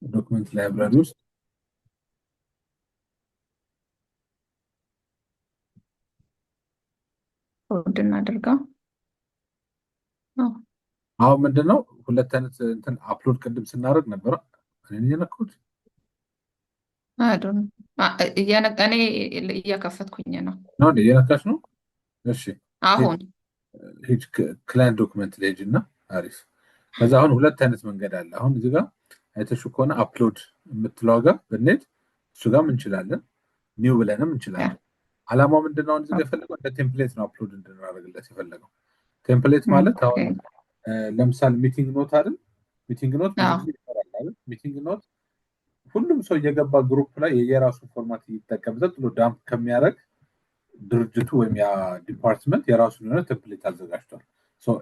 S1: ዶክመንት ላይብራሪ ውስጥ
S2: ኮድ እናድርገው
S1: አሁን ምንድነው ሁለት አይነት እንትን አፕሎድ ቅድም ስናደርግ ነበር እኔ የነካሁት
S2: አይዶን እኔ እያከፈትኩኝ ነው
S1: ነው እንዴ የነካሽ ነው እሺ
S2: አሁን
S1: ሂጅ ክላይንት ዶክመንት ላይ ሂጅና አሪፍ ከዛ አሁን ሁለት አይነት መንገድ አለ አሁን እዚህ ጋር አይተሽ ከሆነ አፕሎድ የምትለው ጋር ብንሄድ እሱ ጋር እንችላለን ኒው ብለንም እንችላለን አላማው ምንድነው እዚህ ጋር የፈለገው እንደ ቴምፕሌት ነው አፕሎድ እንድናደርግለት የፈለገው ቴምፕሌት ማለት አሁን ለምሳሌ ሚቲንግ ኖት አይደል ሚቲንግ ኖት ይሰራል አይደል ሚቲንግ ኖት ሁሉም ሰው እየገባ ግሩፕ ላይ የየራሱ ፎርማት ይጠቀምበት ብሎ ዳምፕ ከሚያደርግ ድርጅቱ ወይም ያ ዲፓርትመንት የራሱን የሆነ ቴምፕሌት አዘጋጅቷል ሶ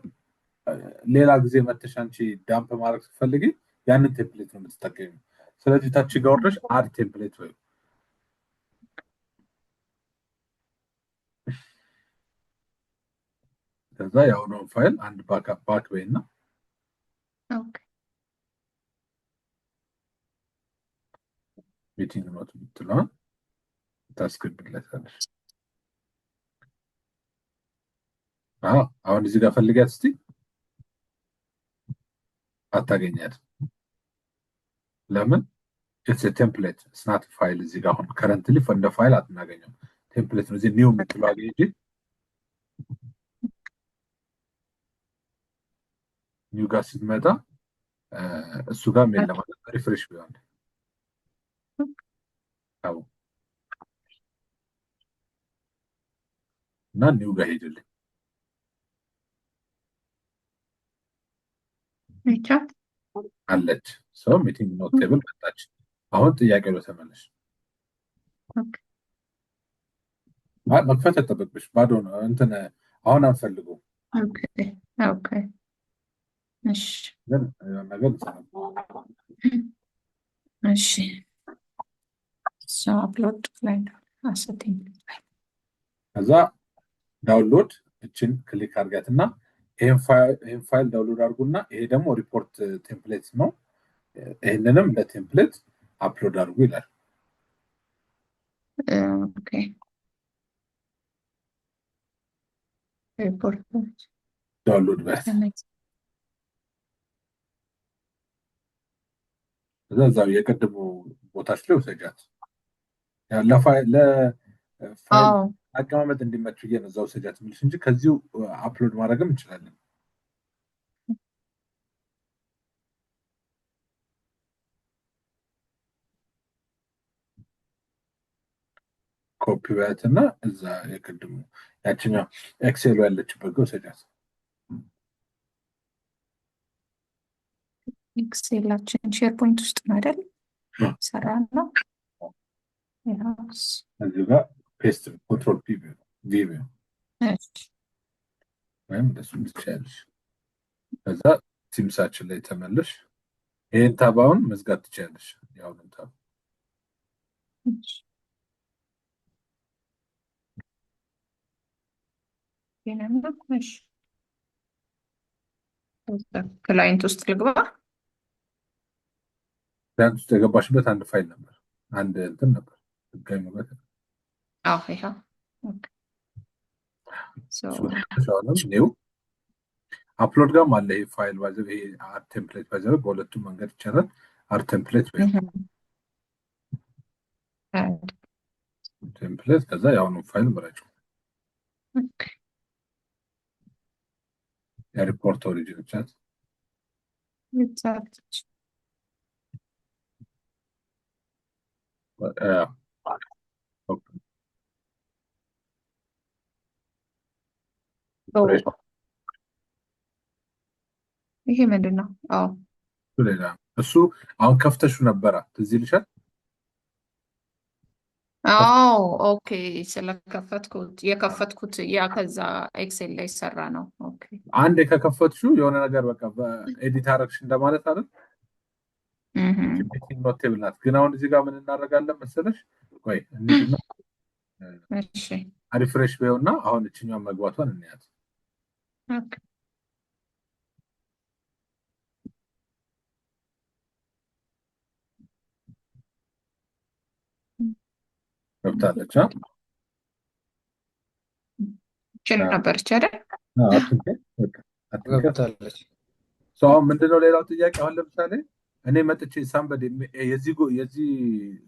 S1: ሌላ ጊዜ መተሽ አንቺ ዳምፕ ማድረግ ስትፈልጊ ያንን ቴምፕሌት ነው የምትጠቀሚው ስለዚህ ታች ጋር ወርደሽ አድ ቴምፕሌት ወይ ከዛ ያው ነው ፋይል አንድ ባክአፕ ባክ ወይና
S2: ኦኬ
S1: ሚቲንግ ኖት ብትለዋል ታስገቢለታለሽ አሁን እዚህ ጋር ፈልጊያት እስቲ አታገኛት ለምን it's a template it's not a file እዚህ ጋር አሁን currently እንደ ፋይል አትናገኘው ቴምፕሌት ነው እዚህ ኒው የምትለው አገኘ ኒው ጋር ስትመጣ እሱ ጋር የለም ማለት ሪፍሬሽ ቢሆን አዎ እና ኒው ጋር ሄድልኝ
S2: ብቻ
S1: አለች ሰው ሚቲንግ ኖት ቴብል መጣች አሁን ጥያቄው ለተመለሽ መክፈት ተጠብቅሽ ባዶ ነው እንትን አሁን አንፈልገው
S2: ኦኬ ኦኬ እሺ
S1: ነገር
S2: እሺ so upload client አሰተኝ
S1: ከዛ ዳውንሎድ እችን ክሊክ አድርጋትና ይሄን ፋይል ዳውንሎድ አድርጉና ይሄ ደግሞ ሪፖርት ቴምፕሌት ነው ይሄንንም ለቴምፕሌት አፕሎድ አድርጉ ይላል
S2: ኦኬ ሪፖርት
S1: ዳውንሎድ በት እዛው የቀድሞ ቦታች ላይ ወሰጃት ለፋይል አቀማመጥ እንዲመች እዛው ወሰጃት ምልሽ እንጂ ከዚሁ አፕሎድ ማድረግም እንችላለን ኮፒ በያትና እዛ የቀድሞ ያችኛው ኤክሴል ያለችበት ጋር ወሰጃት
S2: ኤክሴላችን ሼርፖይንት ውስጥ ነው አይደል ሰራና ያስ
S1: እዚህ ጋር ፔስት ኮንትሮል ቪ ወይም ደስ ምትቻለሽ ከዛ ቲምሳችን ላይ ተመለሽ ይሄን ታባውን መዝጋት ትችላለሽ ያው ነው ታብ
S2: የነምኩሽ ክላይንት ውስጥ ልግባ
S1: ክላይንት ውስጥ የገባሽበት አንድ ፋይል ነበር አንድ እንትን ነበር ድጋሚ ማለት
S2: ይሄ ኦኬ
S1: ኒው አፕሎድ ጋር አለ ይሄ ፋይል ባዘብ ይሄ አር ቴምፕሌት ባዘብ በሁለቱም መንገድ ይቻላል አር ቴምፕሌት ቴምፕሌት ከዛ ያው ነው ፋይል ብራጭ
S2: ኦኬ
S1: የሪፖርት ኦሪጂን ቻት
S2: exactly ይሄ ምንድነው
S1: ሌላ እሱ አሁን ከፍተሹ ነበረ ትዝ ይልሻል
S2: ኦኬ የከፈትኩት ያ ከዛ ኤክሴል ላይ ሰራ ነው ኦኬ
S1: አንዴ ከከፈትሹ የሆነ ነገር በቃ በኤዲት አረግሽ እንደማለት አይደል ሚቲንግ ኖት ቴብል ናት ግን አሁን እዚህ ጋር ምን እናደርጋለን መሰለሽ ቆይ እንዴና
S2: እሺ
S1: ሪፍሬሽ በይውና አሁን እቺኛው መግባቷን እንያት
S2: ኦኬ
S1: ገብታለች
S2: ችን ነበር አይደል
S5: ገብታለች
S1: ሰው ምንድነው ሌላው ጥያቄ አሁን ለምሳሌ እኔ መጥቼ ሳምበድ የዚህ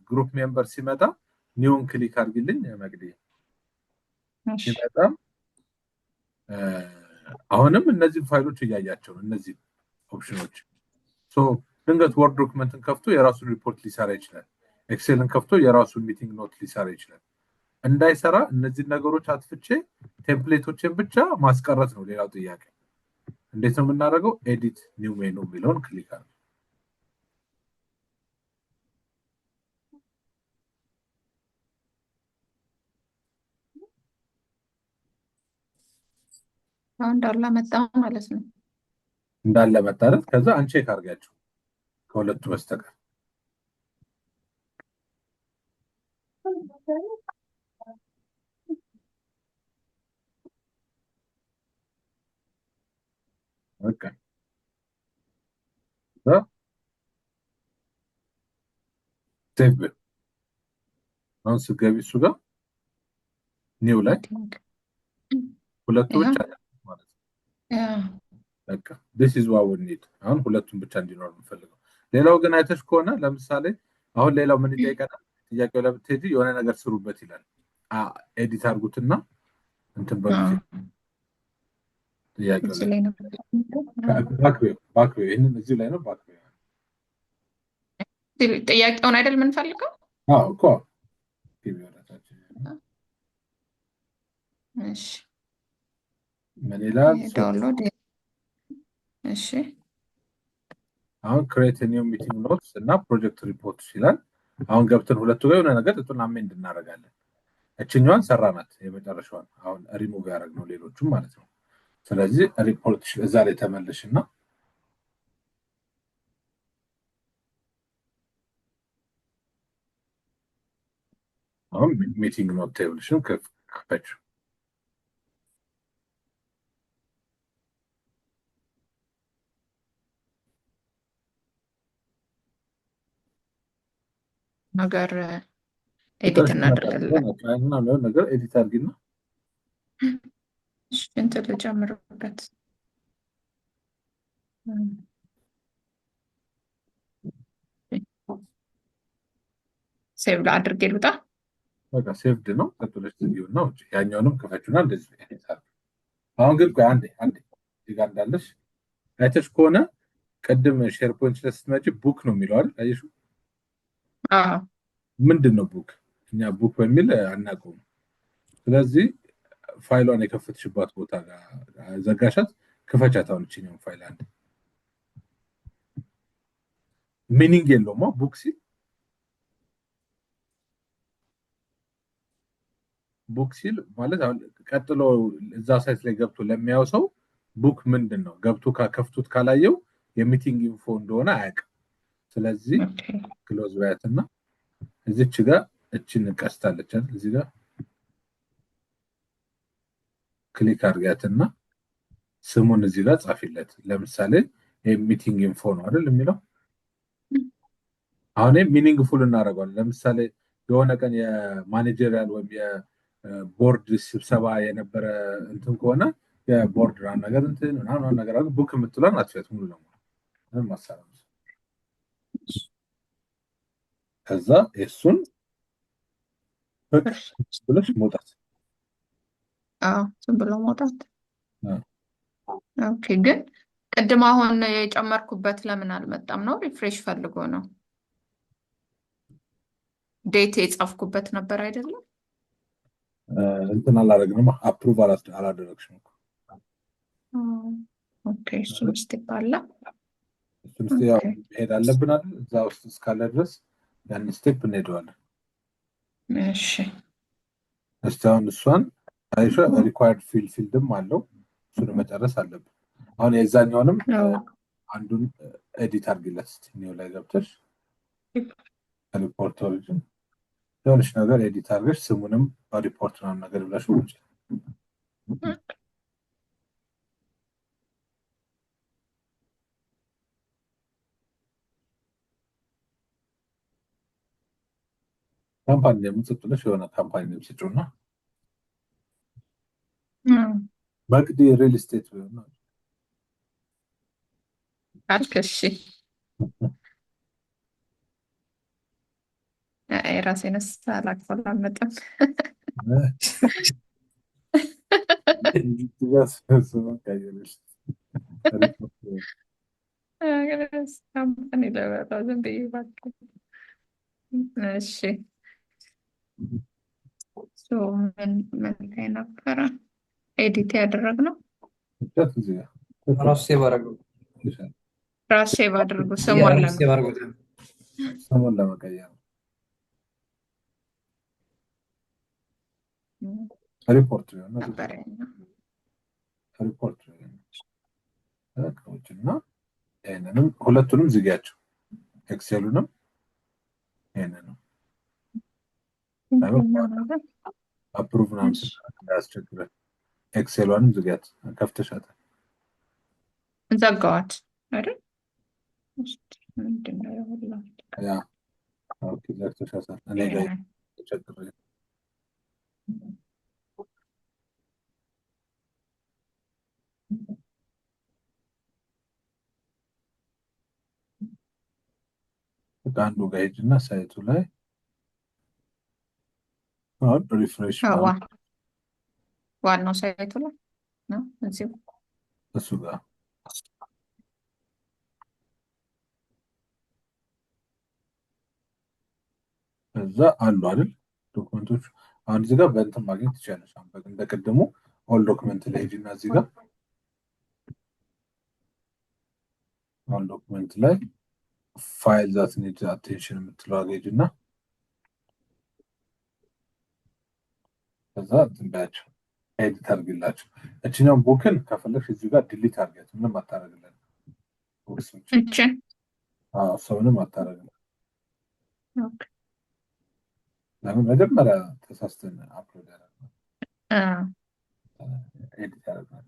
S1: ግሩፕ ሜምበር ሲመጣ ኒውን ክሊክ አድርግልኝ መግዲ ሲመጣ አሁንም እነዚህ ፋይሎች እያያቸው እነዚህ ኦፕሽኖች ድንገት ወርድ ዶክመንትን ከፍቶ የራሱን ሪፖርት ሊሰራ ይችላል ኤክሴልን ከፍቶ የራሱን ሚቲንግ ኖት ሊሰራ ይችላል እንዳይሰራ እነዚህ ነገሮች አጥፍቼ ቴምፕሌቶችን ብቻ ማስቀረት ነው ሌላው ጥያቄ እንዴት ነው የምናደርገው ኤዲት ኒው ሜኑ የሚለውን ክሊክ አድርጉ
S2: እንዳለ መጣ ማለት ነው
S1: እንዳለ መጣለት ከዛ አንቼክ አድርጋችሁ ከሁለቱ በስተቀር ኦኬ ሴቭ አሁን ስገቢ እሱ ጋር ኒው ላይ ሁለቱ ብቻ ማለት ነው በቃ this is what we need አሁን ሁለቱን ብቻ እንዲኖር እንፈልገው ሌላው ግን አይተሽ ከሆነ ለምሳሌ አሁን ሌላው ምን ይጠይቀናል ጥያቄው ለብትሄጂ የሆነ ነገር ስሩበት ይላል ኤዲት አድርጉትና እንትን በሉት ጥያቄው ላይ ባክ ይሄንን እዚህ ላይ ነው ባክ
S2: ጥያቄውን አይደል የምንፈልገው
S1: እኮ
S2: እሺ
S1: ምን ይላል
S2: ዳውንሎድ እሺ
S1: አሁን ክሬት ኒው ሚቲንግ ኖትስ እና ፕሮጀክት ሪፖርትስ ይላል አሁን ገብተን ሁለቱ ጋር የሆነ ነገር ጥጡን አሜንድ እናደርጋለን እቺኛዋን ሰራናት የመጨረሻዋን አሁን ሪሙቭ ያደረግነው ሌሎቹም ማለት ነው ስለዚህ ሪፖርት እዛ ላይ ተመለሽና አሁን ሚቲንግ ኖት ቴብልሽን ክፈችው።
S2: ነገር ኤዲት እናደርግልን።
S1: ነገር ኤዲት አድርጊና
S2: እንትን ልጨምርበት። ሴቭ ላድርግ ልውጣ።
S1: በቃ ሴቭድ ነው። ቀጥለሽ ትዚውና ውጭ ያኛውንም ክፈቹና እንደዚህ ኤዲት አድርጊ። አሁን ግን ቆይ አንዴ እዚህ ጋር እንዳለሽ አይተሽ ከሆነ ቅድም ሼር ፖይንት ላይ ስትመጪ ቡክ ነው የሚለው አይደል? አየሽው?
S2: አዎ
S1: ምንድን ነው ቡክ? እኛ ቡክ በሚል አናውቀውም። ስለዚህ ፋይሏን የከፈትሽባት ቦታ ጋር ዘጋሻት፣ ክፈቻት። አሁን እችኛውን ፋይል አንድ ሚኒንግ የለውም ቡክ ሲል ቡክ ሲል ማለት አሁን ቀጥሎ እዛ ሳይት ላይ ገብቶ ለሚያየው ሰው ቡክ ምንድን ነው ገብቶ ከፍቱት ካላየው የሚቲንግ ኢንፎ እንደሆነ አያውቅም። ስለዚህ ክሎዝ ባያትና እዚች ጋር እችን ቀስታለች አይደል? እዚህ ጋር ክሊክ አድርጋትና ስሙን እዚህ ጋር ጻፊለት። ለምሳሌ ሚቲንግ ኢንፎ ነው አይደል የሚለው። አሁን ሚኒንግፉል እናደርገዋለን። ለምሳሌ የሆነ ቀን የማኔጀሪያል ወይም የቦርድ ስብሰባ የነበረ እንትን ከሆነ የቦርድ ነገር እንትን ምናምን ነገር አለ ቡክ የምትለን አትፈት ሙሉ ለሙሉ ምንም ማሳረም። ከዛ እሱን ብለሽ መውጣት።
S2: ዝም ብሎ መውጣት። ኦኬ። ግን ቅድም አሁን የጨመርኩበት ለምን አልመጣም ነው? ሪፍሬሽ ፈልጎ ነው። ዴት የጻፍኩበት ነበር አይደለም?
S1: እንትን አላደረግንም። አፕሩቭ አላደረግሽም እኮ።
S2: ኦኬ። እሱን ስቴፕ አለ።
S1: እሱን ስቴፕ ያው ሄድ አለብን አይደል? እዛ ውስጥ እስካለ ድረስ ያን ስቴፕ እንሄደዋለን።
S2: እሺ።
S1: እስቲ አሁን እሷን አይሾ ሪኳየርድ ፊልድም አለው። እሱን መጨረስ አለብን። አሁን የዛኛውንም አንዱን ኤዲት አድርጊለት እስቲ ኒው ላይ ገብተሽ ሪፖርት ኦሪጅን የሆነች ነገር ኤዲት አድርገሽ ስሙንም ሪፖርት ምናምን ነገር ብለሽ ውጭ። ካምፓኒ የምትጽፍ ብለሽ የሆነ ካምፓኒ ነው ስጪውና መቅዲ ሪል ስቴት ነው
S2: አልከሽ። የራሴን አላቆላመጥም። ካምፓኒ ለበጣ ዝም ብዬ እባክህ። እሺ ምን ላይ ነበረ ኤዲት ያደረግነው?
S5: ራሱ ሴቭ አደረገው።
S2: ራሱ ሴቭ አድርጉ። ስሙን
S1: ለመቀየር ሪፖርት እና ይህንንም ሁለቱንም ዝጊያቸው። ኤክሴሉንም ይህንንም አፕሩቭ ምናምን እንዳያስቸግረን ኤክሴሏንም ዝጊያት። ከፍተሻታል።
S2: ዘጋዋት አይደል? ምንድን ነው የሁላችሁ?
S1: ያ ኦኬ፣ ዘግተሻታል። እኔ ጋር ተቸግሬ አንዱ ጋር ሂጂና ሳይቱ ላይ አሁን ሪፍሬሽ
S2: ዋናው ሳይቱ ላይ ነው እዚሁ
S1: እሱ ጋር እዛ አሉ አይደል ዶክመንቶች። አሁን እዚህ ጋር በእንትን ማግኘት ትችላለሽ። አሁን እንደቀደሙ ኦል ዶክመንት ላይ ሂጂና እዚህ ጋር ኦል ዶክመንት ላይ ፋይል ዛት ኒድ አቴንሽን የምትለው አገጅና ከዛ ትንባያቸው ኤዲት አድርግላቸው። እችኛው ቡክን ከፈለግሽ እዚህ ጋር ዲሊት አድርጊያት። ምንም አታረግለን። ቡክሶች ሰውንም አታረግለን። ለምን መጀመሪያ ተሳስተን አፕሎድ ያደረግነው ኤዲት ያደረግነው።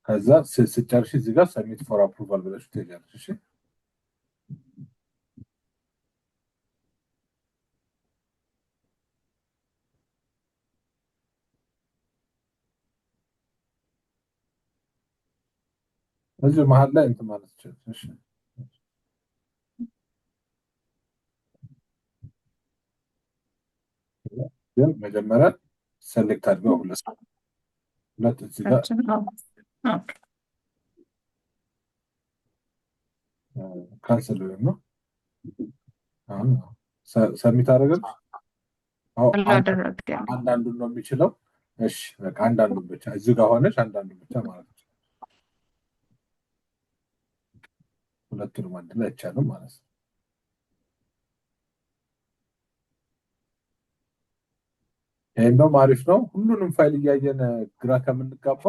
S1: ከዛ ስጨርሽ እዚህ ጋር ሰሚት ፎር አፕሩቫል ብለሽ ትሄጃለሽ። እሺ እዚህ መሀል ላይ እንትን ማለት ይችላል። እሺ ግን መጀመሪያ ሰሌክት አድርገው ሁለት እዚህ ጋር ካንስል ነው። አሁን ሰሚት አደረገች። አንዳንዱን ነው የሚችለው። እሺ በቃ አንዳንዱን ብቻ እዚህ ጋር ሆነች አንዳንዱን ብቻ ማለት ነው። ሁለቱንም አንድ ላይ አይቻልም ማለት ነው። ይሄም አሪፍ ነው። ሁሉንም ፋይል እያየን ግራ ከምንጋባ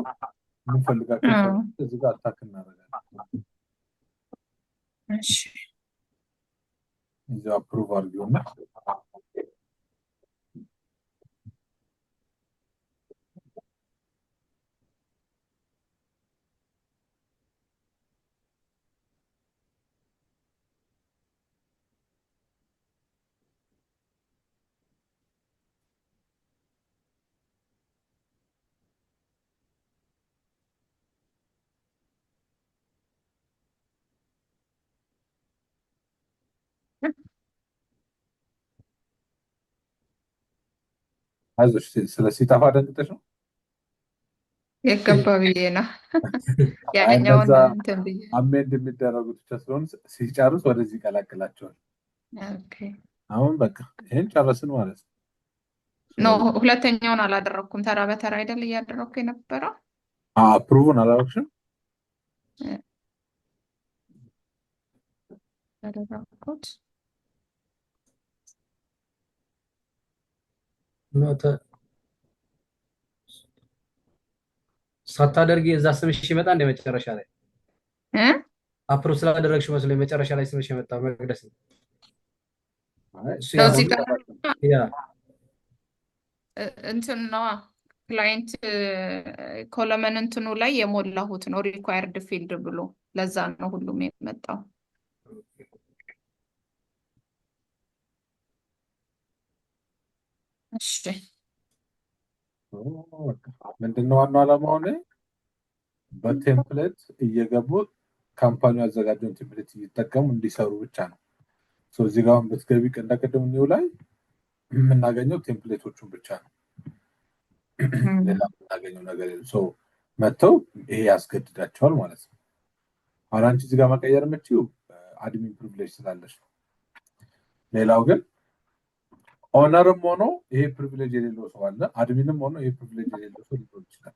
S1: የምንፈልጋቸው እዚህ ጋር አታክ እናደርጋለን።
S2: እሺ
S1: እዚህ አፕሩቭ አድርጊውና አይዞሽ። ስለ ሲጠፋ ደንግጠሽ ነው
S2: የገባ ብዬ ነው ያኛውን እንትን ብዬ
S1: አሜንድ የሚደረጉት ብቻ ስለሆነ ሲጨርስ ወደዚህ ይቀላቅላቸዋል። አሁን በቃ ይሄን ጨረስን ማለት ነው።
S2: ኖ ሁለተኛውን አላደረኩም። ተራ በተራ አይደል እያደረኩ የነበረው።
S1: አፕሩቭን አላደረግሽም?
S2: ያደረኩት
S5: ሳታደርጊ እዛ ስምሽ ይመጣ እንደ መጨረሻ ላይ አፕሩቭ ስላደረግሽ መስሎኝ መጨረሻ ላይ ስምሽ የመጣ መቅደስ ነው።
S2: እንትን ነዋ ክላይንት ኮለመን እንትኑ ላይ የሞላሁት ነው ሪኳየርድ ፊልድ ብሎ ለዛ ነው ሁሉም የመጣው። እሺ
S1: ምንድነው ዋናው ዓላማው? በቴምፕሌት እየገቡ ካምፓኒ ያዘጋጀውን ቴምፕሌት እየተጠቀሙ እንዲሰሩ ብቻ ነው። እዚህ ጋር ብትገቢ እንደቀደም ኒው ላይ የምናገኘው ቴምፕሌቶቹን ብቻ ነው። ሌላ የምናገኘው ነገር የለም። መጥተው ይሄ ያስገድዳቸዋል ማለት ነው። አሁን አንቺ እዚህ ጋር መቀየር የምችው አድሚን ፕሪቪሌጅ ስላለች ነው። ሌላው ግን ኦነርም ሆኖ ይሄ ፕሪቪሌጅ የሌለው ሰው አለ፣ አድሚንም ሆኖ ይሄ ፕሪቪሌጅ የሌለው ሰው ሊሆን ይችላል።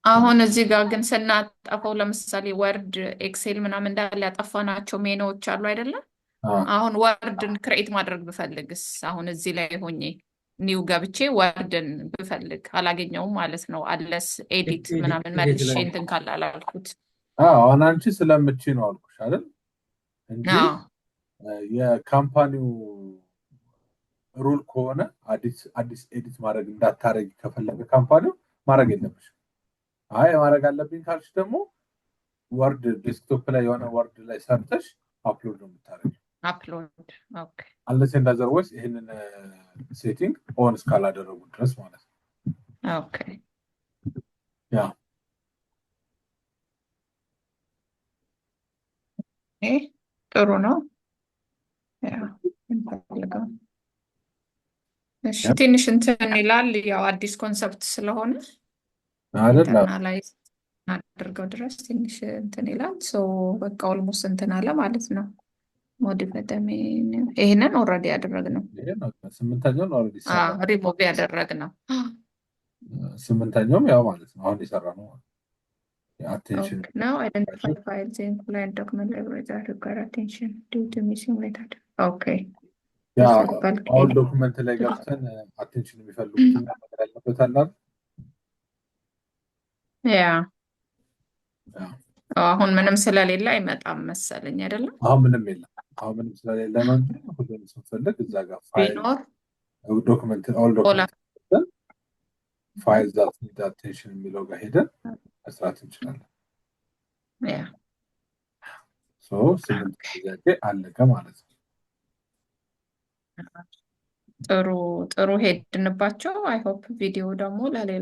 S2: አሁን እዚህ ጋር ግን ስናጠፋው ለምሳሌ ወርድ፣ ኤክሴል ምናምን እንዳለ ያጠፋናቸው ሜኖዎች አሉ አይደለም? አሁን ወርድን ክሬኤት ማድረግ ብፈልግስ አሁን እዚህ ላይ ሆኜ ኒው ገብቼ ወርድን ብፈልግ አላገኘውም ማለት ነው። አለስ ኤዲት ምናምን መልሼ እንትን ካላላልኩት።
S1: አሁን አንቺ ስለምቺ ነው አልኩሽ አይደል? እንጂ የካምፓኒው ሩል ከሆነ አዲስ ኤዲት ማድረግ እንዳታረጊ ከፈለገ ካምፓኒው ማድረግ የለብሽ። አይ ማድረግ አለብኝ ካልሽ ደግሞ ወርድ ዴስክቶፕ ላይ የሆነ ወርድ ላይ ሰርተሽ አፕሎድ ነው የምታደርጊው።
S2: አፕሎድ ኦኬ።
S1: አንለስ ኤንድ አዘርዋይስ ይሄንን ሴቲንግ ኦን እስካላደረጉ ድረስ ማለት ነው።
S2: ኦኬ
S1: ያ
S2: ጥሩ ነው። ያ እንፈልገው። እሺ ትንሽ እንትን ይላል ያው አዲስ ኮንሰፕት ስለሆነ
S1: አይደለም
S2: ላይ አድርገው ድረስ ትንሽ እንትን ይላል። በቃ ኦልሞስት እንትን አለ ማለት ነው። ሞዲፈተም ይሄንን ኦልሬዲ ያደረግነው
S1: ስምንተኛውን ኦልሬዲ
S2: ሪሙቭ ያደረግነው
S1: ስምንተኛውም ያው ማለት ነው አሁን የሰራ ነው። attention
S2: now identify files in client document library that require attention due to missing metadata. Okay
S1: ያ አሁን ዶክመንት ላይ ገብተን አቴንሽን የሚፈልጉት ነገር ያለበት አለ።
S2: ያ አሁን ምንም ስለሌለ አይመጣም መሰለኝ አይደለም።
S1: አሁን ምንም የለም። አሁን ምንም ስለሌለ ነው እንጂ ሁሉንም ስንፈልግ እዛ ጋር ፋይል
S2: ቢኖር
S1: ዶክመንት ኦል
S2: ኦላ
S1: ዶክመንት ፋይል ዛት ኒድ አቴንሽን የሚለው ጋር ሄደን መስራት እንችላለን።
S2: ያ
S1: ስምንት ጥያቄ አለቀ ማለት ነው።
S2: ጥሩ ጥሩ ሄድንባቸው። አይ ሆፕ ቪዲዮ ደግሞ ለሌላ